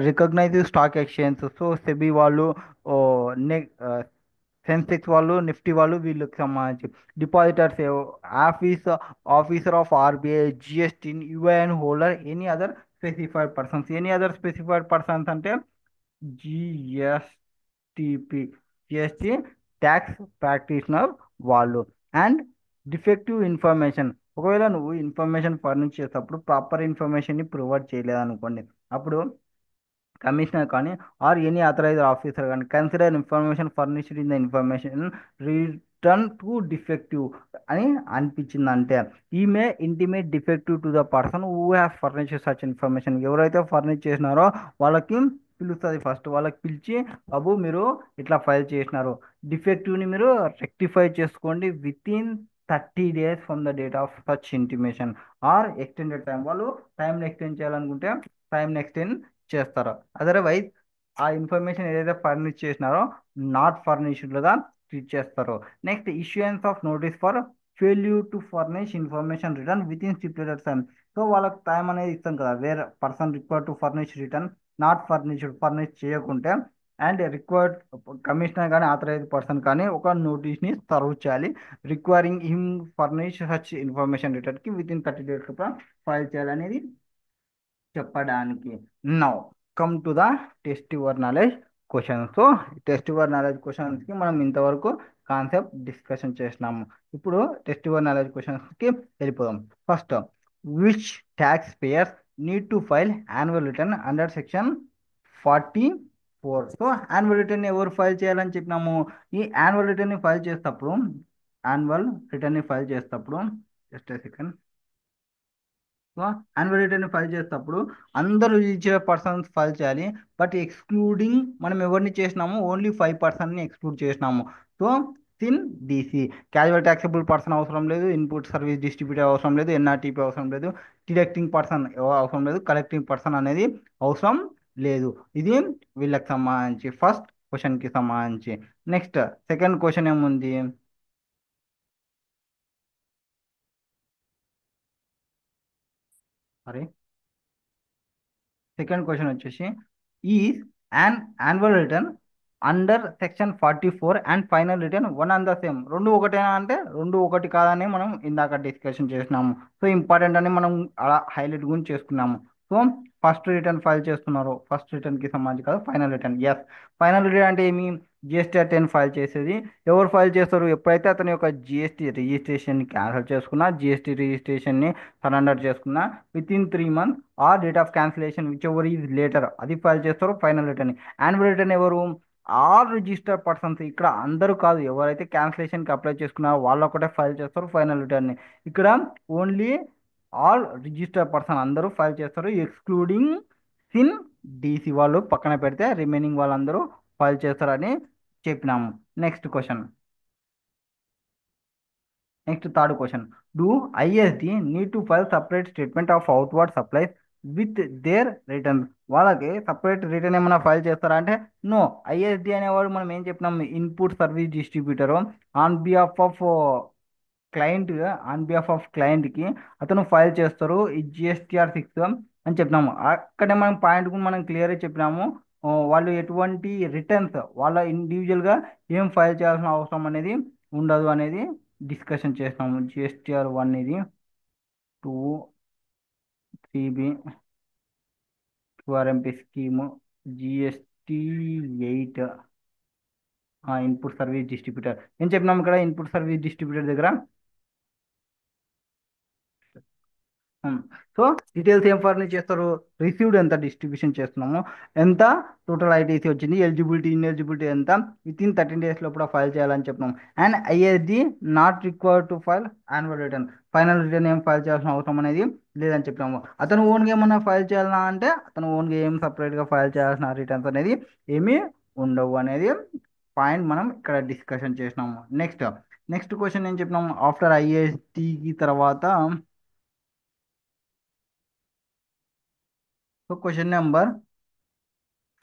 recognise stock exchange, so SEBI వాళ్ళు, ఓ, నె సెన్సెక్స్ వాళ్ళు, Nifty వాళ్ళు, వీళ్ళకి సంబంధించి depositors, office officer of RBI, GST, UIN holder, any other specified persons, any other specified persons అంటే GSTP, GST tax practitioner వాళ్ళు. అండ్ డిఫెక్టివ్ ఇన్ఫర్మేషన్, ఒకవేళ నువ్వు ఇన్ఫర్మేషన్ ఫర్నిష్ చేసేటప్పుడు ప్రాపర్ ఇన్ఫర్మేషన్ని ప్రొవైడ్ చేయలేదనుకోండి, అప్పుడు కమిషనర్ కానీ ఆర్ ఎనీ అథరైజ్డ్ ఆఫీసర్ కానీ consider information furnished in the information return to defective అని అనిపించిందంటే, ఈ మే intimate defective to the person who has furnish such information, ఎవరైతే ఫర్నిష్ చేసినారో వాళ్ళకి పిలుస్తుంది, ఫస్ట్ వాళ్ళకి పిలిచి, బాబు మీరు ఇట్లా ఫైల్ చేసినారు, డిఫెక్టివ్ని మీరు రెక్టిఫై చేసుకోండి within 30 days from the date of such intimation or extended time, వాళ్ళు టైంని ఎక్స్టెండ్ చేయాలనుకుంటే టైంని ఎక్స్టెండ్ చేస్తారు. అదర్వైజ్ ఆ ఇన్ఫర్మేషన్ ఏదైతే ఫర్నిష్ చేసినారో నాట్ ఫర్నిష్డ్గా ట్రీట్ చేస్తారు. Next issuance of notice for failure to furnish information return within stipulated time, so వాళ్ళకి టైం అనేది ఇస్తాం కదా, వేరే person required to furnish return not furnish చేయకుంటే, అండ్ రిక్వైర్డ్ కమిషనర్ కానీ ఆథరైజ్డ్ పర్సన్ కానీ ఒక నోటీస్ని సర్వ్ చేయాలి, requiring him furnish such information రిటర్న్కి విత్ ఇన్ 30 days ఫైల్ చేయాలనేది చెప్పడానికి. Now come to the test your knowledge questions. So test your knowledge క్వశ్చన్స్కి మనం ఇంతవరకు కాన్సెప్ట్ డిస్కషన్ చేసినాము. ఇప్పుడు టెస్ట్ యువర్ నాలెడ్జ్ క్వశ్చన్స్కి వెళ్ళిపోదాం. First, which tax payers need to file annual return under section 44. So annual return ఎవరు file చేయాలని చెప్పినాము, ఈ యాన్యువల్ రిటర్న్ని ఫైల్ చేసేటప్పుడు, యాన్యువల్ రిటర్న్ని ఫైల్ చేసేటప్పుడు, just second, so annual return file చేసేటప్పుడు అందరూ రిజిస్టర్ పర్సన్స్ ఫైల్ చేయాలి, బట్ ఎక్స్క్లూడింగ్ మనం ఎవరిని చేసినాము, ఓన్లీ 5 పర్సన్ని ఎక్స్క్లూడ్ చేసినాము. సో సిన్ డిసి, క్యాజువల్ ట్యాక్సబుల్ పర్సన్ అవసరం లేదు, ఇన్పుట్ సర్వీస్ డిస్ట్రిబ్యూటర్ అవసరం లేదు, ఎన్ఆర్టీపీ అవసరం లేదు, డిడక్టింగ్ పర్సన్ అవసరం లేదు, కలెక్టింగ్ పర్సన్ అనేది అవసరం లేదు. ఇది వీళ్ళకి సంబంధించి ఫస్ట్ క్వశ్చన్కి సంబంధించి. నెక్స్ట్ సెకండ్ క్వశ్చన్ ఏముంది, అరే సెకండ్ క్వశ్చన్ వచ్చేసి, is an annual return under section 44 and final return one and the same, రెండు ఒకటేనా అంటే రెండు ఒకటి కాదని మనం ఇందాక డిస్కషన్ చేసినాము. సో ఇంపార్టెంట్ అని మనం అలా హైలైట్ గురించి చేసుకున్నాము. సో ఫస్ట్ రిటర్న్ ఫైల్ చేస్తున్నారు, ఫస్ట్ రిటర్న్కి సంబంధించి కాదు, final return. Yes, final return అంటే ఏమి, జిఎస్టీ 10 ఫైల్ చేసేది. ఎవరు ఫైల్ చేస్తారు, ఎప్పుడైతే అతని యొక్క జిఎస్టీ రిజిస్ట్రేషన్ క్యాన్సిల్ చేసుకున్నా, జిఎస్టీ రిజిస్ట్రేషన్ని సరెండర్ చేసుకున్నా with in 3 months are date of cancellation which ever is later, అది ఫైల్ చేస్తారు ఫైనల్ రిటర్న్. యాన్యువల్ రిటర్న్ ఎవరు, ఆల్ రిజిస్టర్ పర్సన్స్, ఇక్కడ అందరూ కాదు, ఎవరైతే క్యాన్సిలేషన్కి అప్లై చేసుకున్నారో వాళ్ళు ఒకటే ఫైల్ చేస్తారు ఫైనల్ రిటర్న్ని. ఇక్కడ ఓన్లీ ఆల్ రిజిస్టర్ పర్సన్ అందరూ ఫైల్ చేస్తారు, ఎక్స్క్లూడింగ్ సిన్ డిసి వాళ్ళు పక్కన పెడితే రిమైనింగ్ వాళ్ళందరూ ఫైల్ చేస్తారని చెప్పినాము. Next question, next third question, do ISD need to file separate statement of outward supplies with their return, వాళ్ళకి సపరేట్ రిటర్న్ ఏమైనా ఫైల్ చేస్తారా అంటే నో. ఐఎస్డి అనేవాడు మనం ఏం చెప్పినాం, input service distributor, on behalf of client, on behalf of క్లయింట్కి అతను ఫైల్ చేస్తారు ఈ జిఎస్టిఆర్ 6 అని చెప్పినాము. అక్కడే మనం పాయింట్ కూడా మనం క్లియర్గా చెప్పినాము, వాళ్ళు ఎటువంటి రిటర్న్స్ వాళ్ళ ఇండివిజువల్గా ఏం ఫైల్ చేయాల్సిన అవసరం అనేది ఉండదు అనేది డిస్కషన్ చేసినాము. జిఎస్టిఆర్ 1 ఇది, 2, 3B, QRMP scheme, GST 8, input service distributor. ఏం చెప్పినాము ఇక్కడ ఇన్పుట్ సర్వీస్ డిస్ట్రిబ్యూటర్ దగ్గర, ఉమ్. సో డీటెయిల్స్ ఏం ఫర్నిచ్ చేస్తారు? రిసీవ్డ్ ఎంత డిస్ట్రిబ్యూషన్ చేస్తున్నాము, ఎంత టోటల్ ఐటీసీ వచ్చింది, ఎలిజిబిలిటీ ఇన్ఎలిజిబిలిటీ ఎంత, విత్ ఇన్ 13 days లోపల ఫైల్ చేయాలని చెప్పినాం. And ISD not required to file annual return, final return ఏం ఫైల్ చేయాల్సిన అవసరం అనేది లేదని చెప్పినాము. అతను ఓన్గా ఏమన్నా ఫైల్ చేయాలన్నా అంటే అతను ఓన్గా ఏం సపరేట్గా ఫైల్ చేయాల్సిన రిటర్న్స్ అనేది ఏమీ ఉండవు అనేది పాయింట్ మనం ఇక్కడ డిస్కషన్ చేసినాము. నెక్స్ట్ క్వశ్చన్ ఏం చెప్పినాము? ఆఫ్టర్ ఐఎస్టికి తర్వాత so question number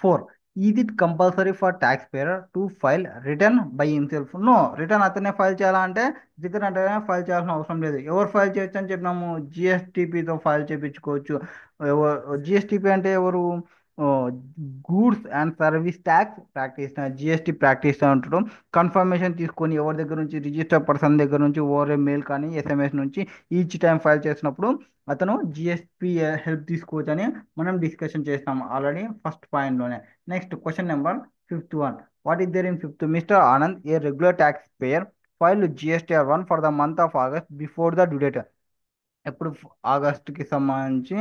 4, is it compulsory for tax payer to file return by himself? No, return అతనే ఫైల్ చేయాలంటే రిటర్న్ అతనే ఫైల్ చేయాల్సిన అవసరం లేదు. ఎవరు ఫైల్ చేయొచ్చు అని చెప్పినాము? జిఎస్టిపితో ఫైల్ చేయించుకోవచ్చు. జిఎస్టిపి అంటే ఎవరు? Goods and service tax practice, GST practice అంటారు. కన్ఫర్మేషన్ తీసుకొని ఎవరి దగ్గర నుంచి, రిజిస్టర్ పర్సన్ దగ్గర నుంచి ఓవర్ మెయిల్ కానీ ఎస్ఎంఎస్ నుంచి ఈచ్ టైం ఫైల్ చేసినప్పుడు అతను జిఎస్పి హెల్ప్ తీసుకోవచ్చు అని మనం డిస్కషన్ చేస్తాం ఆల్రెడీ ఫస్ట్ పాయింట్లోనే. Next question number 51, what is there in fifth? Mister Anand, a regular tax payer, file GSTR 1 for the month of August before the due date. ఎప్పుడు? ఆగస్ట్కి సంబంధించి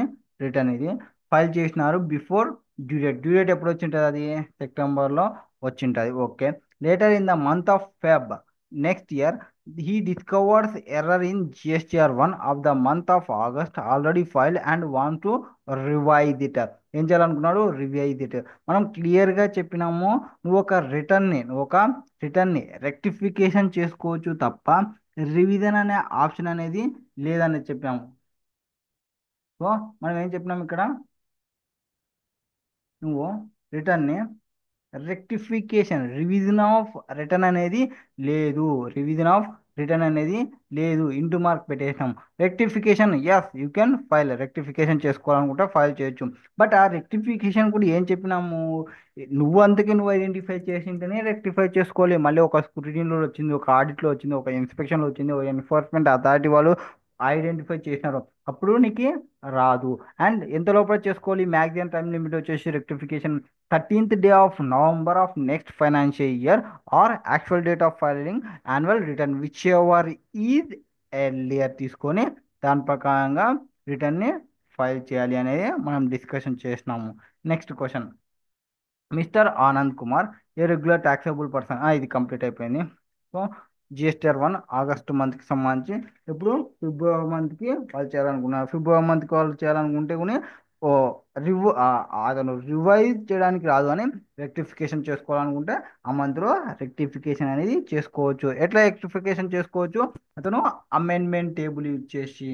return ఇది ఫైల్ చేసినారు before due date ఎప్పుడు వచ్చింటుంది? అది సెప్టెంబర్లో వచ్చింటుంది. Okay. Later in the month of Feb next year he discovers error in GSTR 1 of the month of August already file and want to revise it. ఏం చేయాలనుకున్నాడు? Revise it. మనం క్లియర్గా చెప్పినాము, నువ్వు ఒక రిటర్న్ని రెక్టిఫికేషన్ చేసుకోవచ్చు తప్ప రివిజన్ అనే ఆప్షన్ అనేది లేదని చెప్పాము. సో మనం ఏం చెప్పినాం ఇక్కడ? నువ్వు రిటర్న్ని రివిజన్ ఆఫ్ రిటర్న్ అనేది లేదు. రివిజన్ ఆఫ్ రిటర్న్ అనేది లేదు, ఇంటూ మార్క్ పెట్టేసాం. Rectification, yes you can file, rectification చేసుకోవాలనుకుంటే ఫైల్ చేయొచ్చు. బట్ ఆ రెక్టిఫికేషన్ కూడా ఏం చెప్పినాము? నువ్వు అంతకే నువ్వు ఐడెంటిఫై చేసింటేనే రెక్టిఫై చేసుకోవాలి. మళ్ళీ ఒక స్క్రూటినీలో వచ్చింది, ఒక ఆడిట్లో వచ్చింది, ఒక ఇన్స్పెక్షన్లో వచ్చింది, ఒక ఎన్ఫోర్స్మెంట్ అథారిటీ వాళ్ళు ఐడెంటిఫై చేసినారు, అప్పుడు నీకు రాదు. అండ్ ఎంత లోపల చేసుకోవాలి? మ్యాక్సిమం టైం లిమిట్ వచ్చేసి rectification 13th day of November of next financial year or actual date of filing annual return whichever is earlier తీసుకొని దాని ప్రకారంగా రిటర్న్ని ఫైల్ చేయాలి అనేది మనం డిస్కషన్ చేసినాము. Next question, mister Anand Kumar, a regular taxable person. ఇది complete అయిపోయింది. సో జిఎస్టీఆర్ 1 ఆగస్టు మంత్కి సంబంధించి ఇప్పుడు ఫిబ్రవరి మంత్కి వాళ్ళు చేయాలనుకున్నారు. ఫిబ్రవరి మంత్కి వాళ్ళు చేయాలనుకుంటే కూడా ఓ అతను రివైజ్ చేయడానికి రాదు అని రెక్టిఫికేషన్ చేసుకోవాలనుకుంటే ఆ మంత్లో రెక్టిఫికేషన్ అనేది చేసుకోవచ్చు. ఎట్లా రెక్టిఫికేషన్ చేసుకోవచ్చు? అతను అమెండ్మెంట్ టేబుల్ యూజ్ చేసి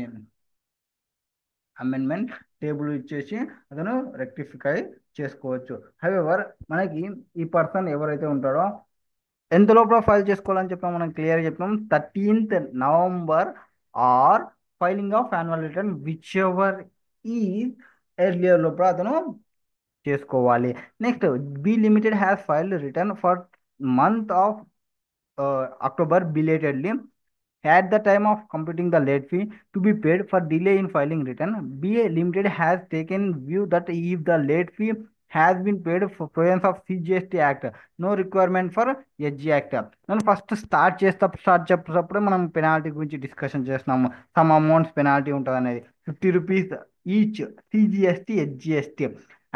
అమెండ్మెంట్ టేబుల్ ఇచ్చేసి అతను రెక్టిఫై చేసుకోవచ్చు. హవెవర్ మనకి ఈ పర్సన్ ఎవరైతే ఉంటాడో ఎంత లోపల ఫైల్ చేసుకోవాలని చెప్పాం? మనం క్లియర్గా చెప్పాం 13th November are filing of annual return which ever ఈ ఎర్లియర్ లోపల అతను చేసుకోవాలి. Next, be limited has filed return for month of October belatedly at the time of computing the late fee to be paid for delay in filing return. BA Limited has taken view that if the late fee has been paid for provisions of CGST Act, no requirement for SG Act. మనం first start చేసేటప్పుడు మనం penalty గురించి discussion చేస్తున్నాము. Some amounts penalty ఉంటుంది అనేది 50 rupees each CGST HGST.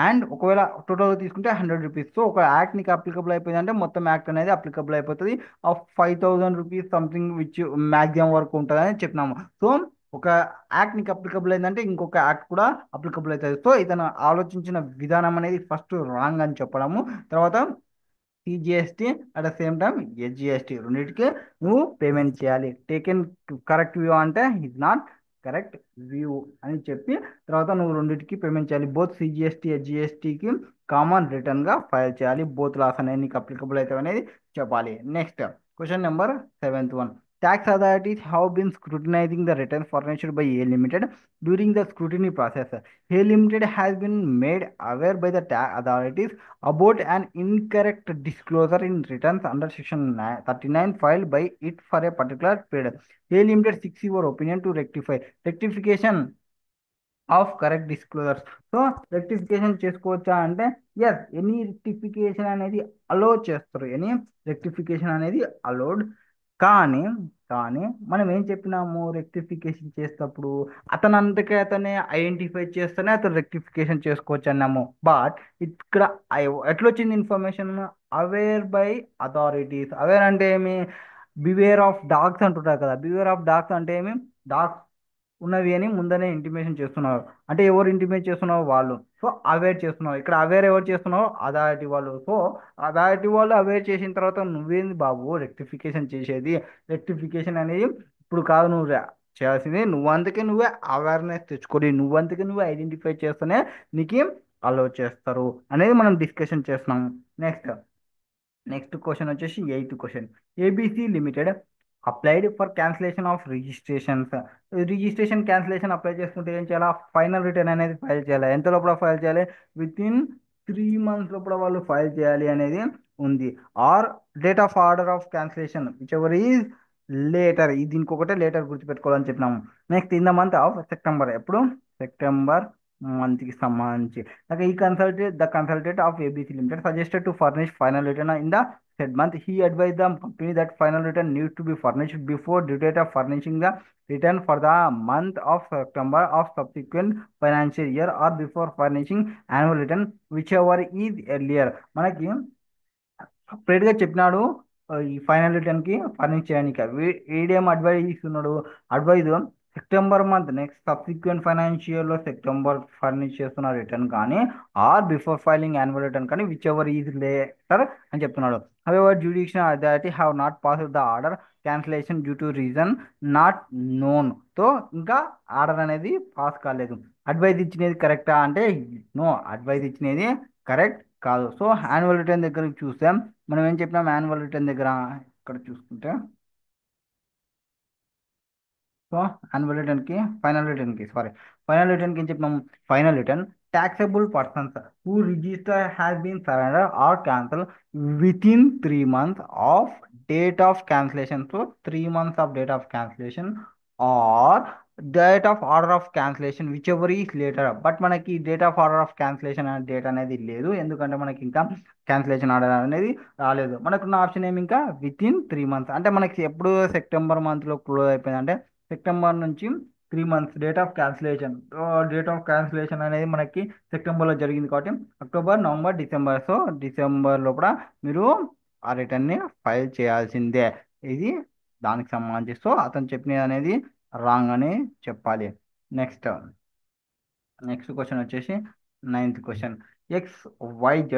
And ఒకవేళ టోటల్గా తీసుకుంటే 100 రూపీస్. సో ఒక యాక్ట్ నీకు అప్లికబుల్ అయిపోయిందంటే మొత్తం యాక్ట్ అనేది అప్లికబుల్ అయిపోతుంది. 5000 రూపీస్ సంథింగ్ విచ్ మ్యాక్సిమం వరకు ఉంటుందని చెప్పినాము. సో ఒక యాక్ట్ నీకు అప్లికబుల్ అయిందంటే ఇంకొక యాక్ట్ కూడా అప్లికబుల్ అవుతుంది. సో ఇతను ఆలోచించిన విధానం అనేది ఫస్ట్ రాంగ్ అని చెప్పడము. తర్వాత CGST at the same time SGST రెండింటికి నువ్వు పేమెంట్ చేయాలి. టేకెన్ కరెక్ట్ వ్యూ అంటే ఇస్ నాట్ కరెక్ట్ వ్యూ అని చెప్పి తర్వాత నువ్వు రెండింటికి పేమెంట్ చేయాలి. బోత్ సిజిఎస్టీ ఎస్జిఎస్టీకి కామన్ రిటర్న్గా ఫైల్ చేయాలి. బోత్ లాస్ అనేది నీకు అప్లికబుల్ అవుతాయి అనేది చెప్పాలి. Next question number 7th. Tax authorities have been scrutinizing the returns furnished by A Limited during the scrutiny process. A Limited has been made aware by the tax authorities about an incorrect disclosure in returns under Section 39 filed by it for a particular period. A Limited seeks your opinion to rectification of correct disclosures. So rectification చేసుకోవచ్చా అంటే yes, any rectification అనేది అలో చేస్తారు. Any rectification అనేది allowed. కానీ కానీ మనం ఏం చెప్పినాము రెక్టిఫికేషన్ చేసేటప్పుడు అతనంతకే అతనే ఐడెంటిఫై చేస్తేనే అతను రెక్టిఫికేషన్ చేసుకోవచ్చు అన్నాము. బట్ ఇక్కడ ఎట్లా వచ్చింది information? Aware by authorities. Aware అంటే ఏమి? బివేర్ ఆఫ్ డాగ్స్ అంటుంటారు కదా. బివేర్ ఆఫ్ డాగ్స్ అంటే ఏమి? డాగ్స్ ఉన్నవి అని ముందనే ఇంటిమేషన్ చేస్తున్నారు. అంటే ఎవరు ఇంటిమేట్ చేస్తున్నారు? వాళ్ళు. సో అవేర్ చేస్తున్నారు. ఇక్కడ అవేర్ ఎవరు చేస్తున్నారు? అథారిటీ వాళ్ళు. సో అథారిటీ వాళ్ళు అవేర్ చేసిన తర్వాత నువ్వేంది బాబు రెక్టిఫికేషన్ చేసేది? రెక్టిఫికేషన్ అనేది ఇప్పుడు కాదు నువ్వు చేయాల్సింది. నువ్వంతకే నువ్వే అవేర్నెస్ తెచ్చుకొని నువ్వంతకే నువ్వే ఐడెంటిఫై చేస్తేనే నీకు అలో చేస్తారు అనేది మనం డిస్కషన్ చేస్తున్నాం. నెక్స్ట్ నెక్స్ట్ క్వశ్చన్ వచ్చేసి eighth question. ABC limited applied for cancellation of registrations. Registration cancellation apply చేసుకుంటే ఏం చేయాలి? ఫైనల్ రిటర్న్ అనేది ఫైల్ చేయాలి. ఎంత లోపల ఫైల్ చేయాలి? విత్ ఇన్ 3 months లోపల వాళ్ళు ఫైల్ చేయాలి అనేది ఉంది. Are date of order of cancellation which ever is later. ఇది ఇంకొకటే లేటర్ గుర్తుపెట్టుకోవాలని చెప్పినాము. Next in the month of September. ఎప్పుడు? సెప్టెంబర్ మంత్కి సంబంధించి. Okay, the consultant of ABC Limited suggested to furnish final return in the said month. He advised the company that final return needs to be furnished before due date of furnishing the return for the month of September of subsequent financial year or before furnishing annual return whichever is earlier. మనకి separate గా చెప్పినాడు. ఈ final return కి furnish చేయడానికి వీడేం advise ఇస్తున్నాడు? Advise September month next subsequent financial లో September furnish చేస్తున్న రిటర్న్ కానీ or before filing annual return కానీ విచ్ ఎవర్ ఈజ్ లేటర్ అని చెప్తున్నాడు. However judicial authority have not passed the order cancellation due to reason not known. తో ఇంకా order అనేది pass కాలేదు. అడ్వైజ్ ఇచ్చినది కరెక్టా అంటే నో, అడ్వైజ్ ఇచ్చినది కరెక్ట్ కాదు. సో యాన్యువల్ రిటర్న్ దగ్గర చూస్తే మనం ఏం చెప్పినాం? యాన్యువల్ రిటర్న్ దగ్గర ఇక్కడ చూసుకుంటే సో యాన్యువల్ రిటర్న్ కి ఫైనల్ రిటర్న్ కి సారీ ఫైనల్ రిటర్న్ కి ఏం చెప్పినాం? Final return taxable persons who register has been surrendered or cancelled within 3 months of date of cancellation. So 3 months of date of cancellation or date of order of cancellation whichever is later. But మనకి date of order of cancellation అనే date అనేది లేదు. ఎందుకంటే మనకి ఇంకా cancellation order అనేది రాలేదు. మనకున్న ఆప్షన్ ఏమి? ఇంకా విత్ ఇన్ 3 months. అంటే మనకి ఎప్పుడు సెప్టెంబర్ మంత్లో క్లోజ్ అయిపోయింది అంటే సెప్టెంబర్ నుంచి 3 months date of cancellation. Date of cancellation అనేది మనకి సెప్టెంబర్లో జరిగింది కాబట్టి October November December. So December లోపల మీరు ఆ రిటర్న్ని ఫైల్ చేయాల్సిందే. ఇది దానికి సంబంధించి. సో అతను చెప్పినది అనేది రాంగ్ అని చెప్పాలి. నెక్స్ట్ నెక్స్ట్ క్వశ్చన్ వచ్చేసి ninth question. XYZ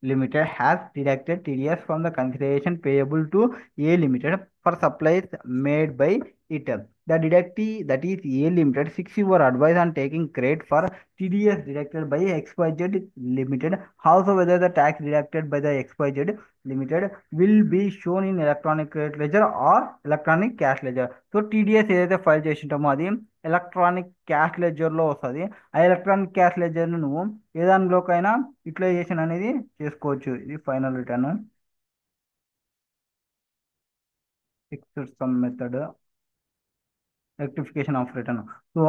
Limited has deducted TDS from the consideration payable to A Limited for supplies made by it. The deductee, that is A Limited, seeks your advice on taking credit for TDS deducted by XYZ Limited. Also, whether the tax deducted by the XYZ Limited will be shown in electronic credit ledger or electronic cash ledger. So TDS ఏదైతే file చేసి ఉంటామో అది electronic cash లెడ్జర్లో వస్తుంది. ఆ electronic cash లెడ్జర్ను నువ్వు ఏ దానిలోకైనా utilisation అనేది చేసుకోవచ్చు. ఇది final return. Fixed sum method rectification of return. So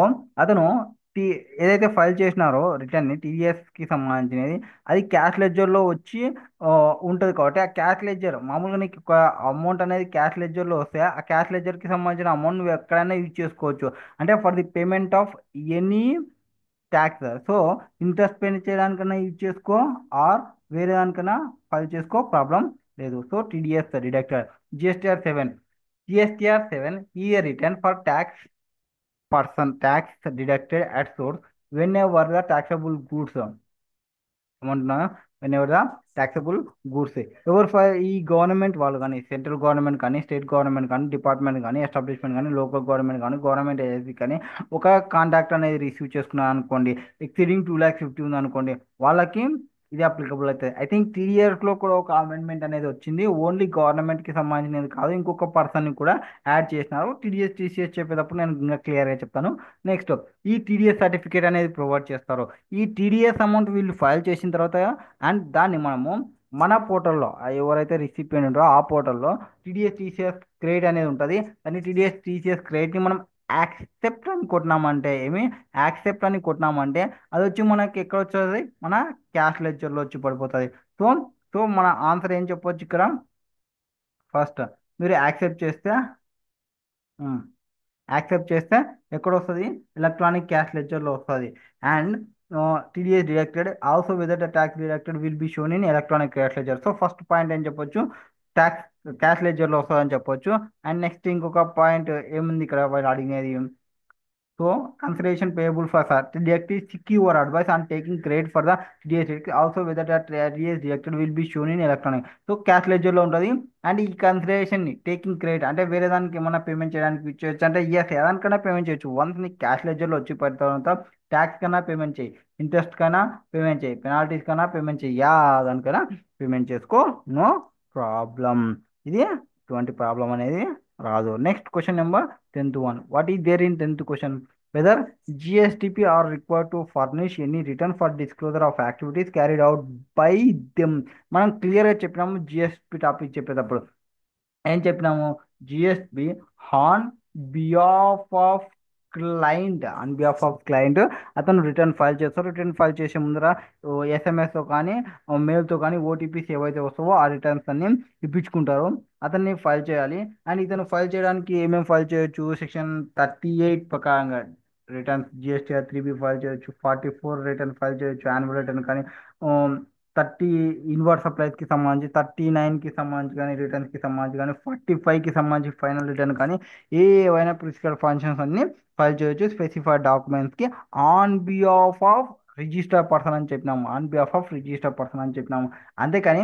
అతను టీ ఏదైతే ఫైల్ చేసినారో రిటర్న్ని టీడీఎస్కి సంబంధించినది అది క్యాష్ లెడ్జర్లో వచ్చి ఉంటుంది కాబట్టి ఆ క్యాష్ లెడ్జర్ మామూలుగా నీకు ఒక అమౌంట్ అనేది క్యాష్ లెడ్జర్లో వస్తే ఆ క్యాష్ లెడ్జర్కి సంబంధించిన అమౌంట్ నువ్వు ఎక్కడైనా యూజ్ చేసుకోవచ్చు. అంటే for the payment of any tax. So interest pay చేయడానికన్నా యూజ్ చేసుకో ఆర్ వేరే దానికన్నా ఫైల్ చేసుకో, ప్రాబ్లం లేదు. So TDS deducted. GSTR 7 is a return for tax deducted at source whenever the taxable goods amount whenever the taxable goods. ఎవరు ఈ government వాళ్ళు కానీ సెంట్రల్ గవర్నమెంట్ కానీ స్టేట్ గవర్నమెంట్ కానీ డిపార్ట్మెంట్ కానీ ఎస్టాబ్లిష్మెంట్ కానీ లోకల్ గవర్నమెంట్ కానీ గవర్నమెంట్ ఏజెన్సీ కానీ ఒక కాంట్రాక్ట్ అనేది రిసీవ్ చేసుకున్నారు అనుకోండి, ఎక్సీడింగ్ 2,50,000 ఉంది అనుకోండి, వాళ్ళకి ఇది అప్లికబుల్ అవుతుంది. ఐ థింక్ 3 years కూడా ఒక అమెండ్మెంట్ అనేది వచ్చింది. ఓన్లీ గవర్నమెంట్కి సంబంధించినది కాదు, ఇంకొక పర్సన్ని కూడా యాడ్ చేసినారు. టీడీఎస్ చెప్పేటప్పుడు నేను ఇంకా క్లియర్గా చెప్తాను. నెక్స్ట్ ఈ టీడీఎస్ సర్టిఫికేట్ అనేది ప్రొవైడ్ చేస్తారు. ఈ టీడీఎస్ అమౌంట్ వీళ్ళు ఫైల్ చేసిన తర్వాత అండ్ దాన్ని మనము మన పోర్టల్లో ఎవరైతే రిసిపియెంట్ ఉంటారో ఆ పోర్టల్లో టీడీఎస్ క్రెడిట్ అనేది ఉంటుంది. దాన్ని టీడీఎస్ క్రెడిట్ని మనం యాక్సెప్ట్ అని కొట్టినామంటే యాక్సెప్ట్ అని కొట్టినామంటే అది వచ్చి మనకి ఎక్కడ వచ్చేది? మన క్యాష్ లెడ్జర్లో వచ్చి పడిపోతుంది. సో సో మన ఆన్సర్ ఏం చెప్పొచ్చు ఇక్కడ? ఫస్ట్ మీరు యాక్సెప్ట్ చేస్తే యాక్సెప్ట్ చేస్తే ఎక్కడ వస్తుంది? ఎలక్ట్రానిక్ క్యాష్ లెడ్జర్లో వస్తుంది. And TDS deducted also whether the tax deducted will be shown in electronic cash ledger. So first point ఏం చెప్పొచ్చు? ట్యాక్స్ క్యాష్ లెడ్జర్లో వస్తుందని చెప్పొచ్చు. అండ్ నెక్స్ట్ ఇంకొక పాయింట్ ఏముంది ఇక్కడ వాళ్ళు అడిగినది? So, consideration payable for TDS is seek your advice on taking credit for the TDS. Also, whether that TDS deducted will be shown in electronic. So, cash లెడ్జర్లో ఉంటుంది. And ఈ consideration taking credit అంటే వేరే దానికి ఏమైనా payment చేయడానికి ఇచ్చేయచ్చు అంటే yes ఏదానికైనా payment చేయొచ్చు. వన్స్ నీ క్యాష్ లెడ్జర్లో వచ్చి పడిన తర్వాత ట్యాక్స్ కన్నా పేమెంట్ చేయి, ఇంట్రెస్ట్ కన్నా పేమెంట్ చేయి, పెనాల్టీస్ కన్నా పేమెంట్ చేయి, యా దానికైనా పేమెంట్ చేసుకో, నో ప్రాబ్లం. ఇది ఎటువంటి ప్రాబ్లం అనేది రాదు. Next question number 10th one. What is there in 10th question? Whether GSTP are required to furnish any return for disclosure of activities carried out by them. మనం క్లియర్గా చెప్పినాము GSP topic చెప్పేటప్పుడు ఏం చెప్పినాము? GSP on behalf of client అతను return file చేస్తారు. Return file చేసే ముందర ఎస్ఎంఎస్తో కానీ మెయిల్తో కానీ ఓటీపీస్ ఏవైతే వస్తావో ఆ రిటర్న్స్ అన్ని ఇప్పించుకుంటారు. అతన్ని ఫైల్ చేయాలి. అండ్ ఇతను ఫైల్ చేయడానికి ఏమేమి ఫైల్ చేయొచ్చు? సెక్షన్ 38 ప్రకారంగా రిటర్న్స్ జిఎస్టీఆర్ 3B ఫైల్ చేయొచ్చు, 44 రిటర్న్ ఫైల్ చేయొచ్చు, యాన్యువల్ రిటర్న్ కానీ 30 ఇన్వర్ట్ సప్లైస్కి సంబంధించి, 39కి సంబంధించి కానీ రిటర్న్స్కి సంబంధించి కానీ, 45కి సంబంధించి ఫైనల్ రిటర్న్ కానీ ఏవైనా ప్రిన్సిపల్ ఫంక్షన్స్ అన్ని ఫైల్ చేయొచ్చు స్పెసిఫైడ్ డాక్యుమెంట్స్కి on behalf of register person అని చెప్పినాము. On behalf of register person అని చెప్పినాము. అంతేకాని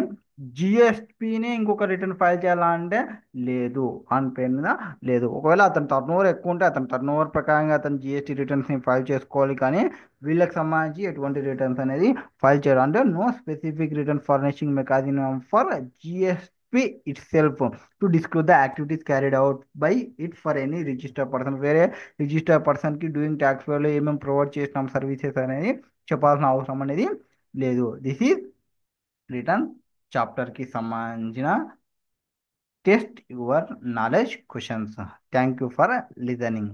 జిఎస్పిని ఇంకొక రిటర్న్ ఫైల్ చేయాలా అంటే లేదు, ఆన్ పేరు మీద లేదు. ఒకవేళ అతని టర్న్ ఓవర్ ఎక్కువ ఉంటే అతని టర్న్ ఓవర్ ప్రకారంగా అతను జిఎస్టీ రిటర్న్స్ని ఫైల్ చేసుకోవాలి. కానీ వీళ్ళకి సంబంధించి ఎటువంటి రిటర్న్స్ అనేది ఫైల్ చేయడం అంటే no specific return furnishing mechanism for GSP itself to disclose the activities carried out by it for any register person. వేరే రిజిస్టర్ పర్సన్కి డూయింగ్ ట్యాక్స్ వేలో ఏమేమి ప్రొవైడ్ చేసినాం సర్వీసెస్ అనేది చెప్పాల్సిన అవసరం అనేది లేదు. దిస్ ఈజ్ రిటర్న్ చాప్టర్కి సంబంధించిన test your knowledge questions. Thank you for listening.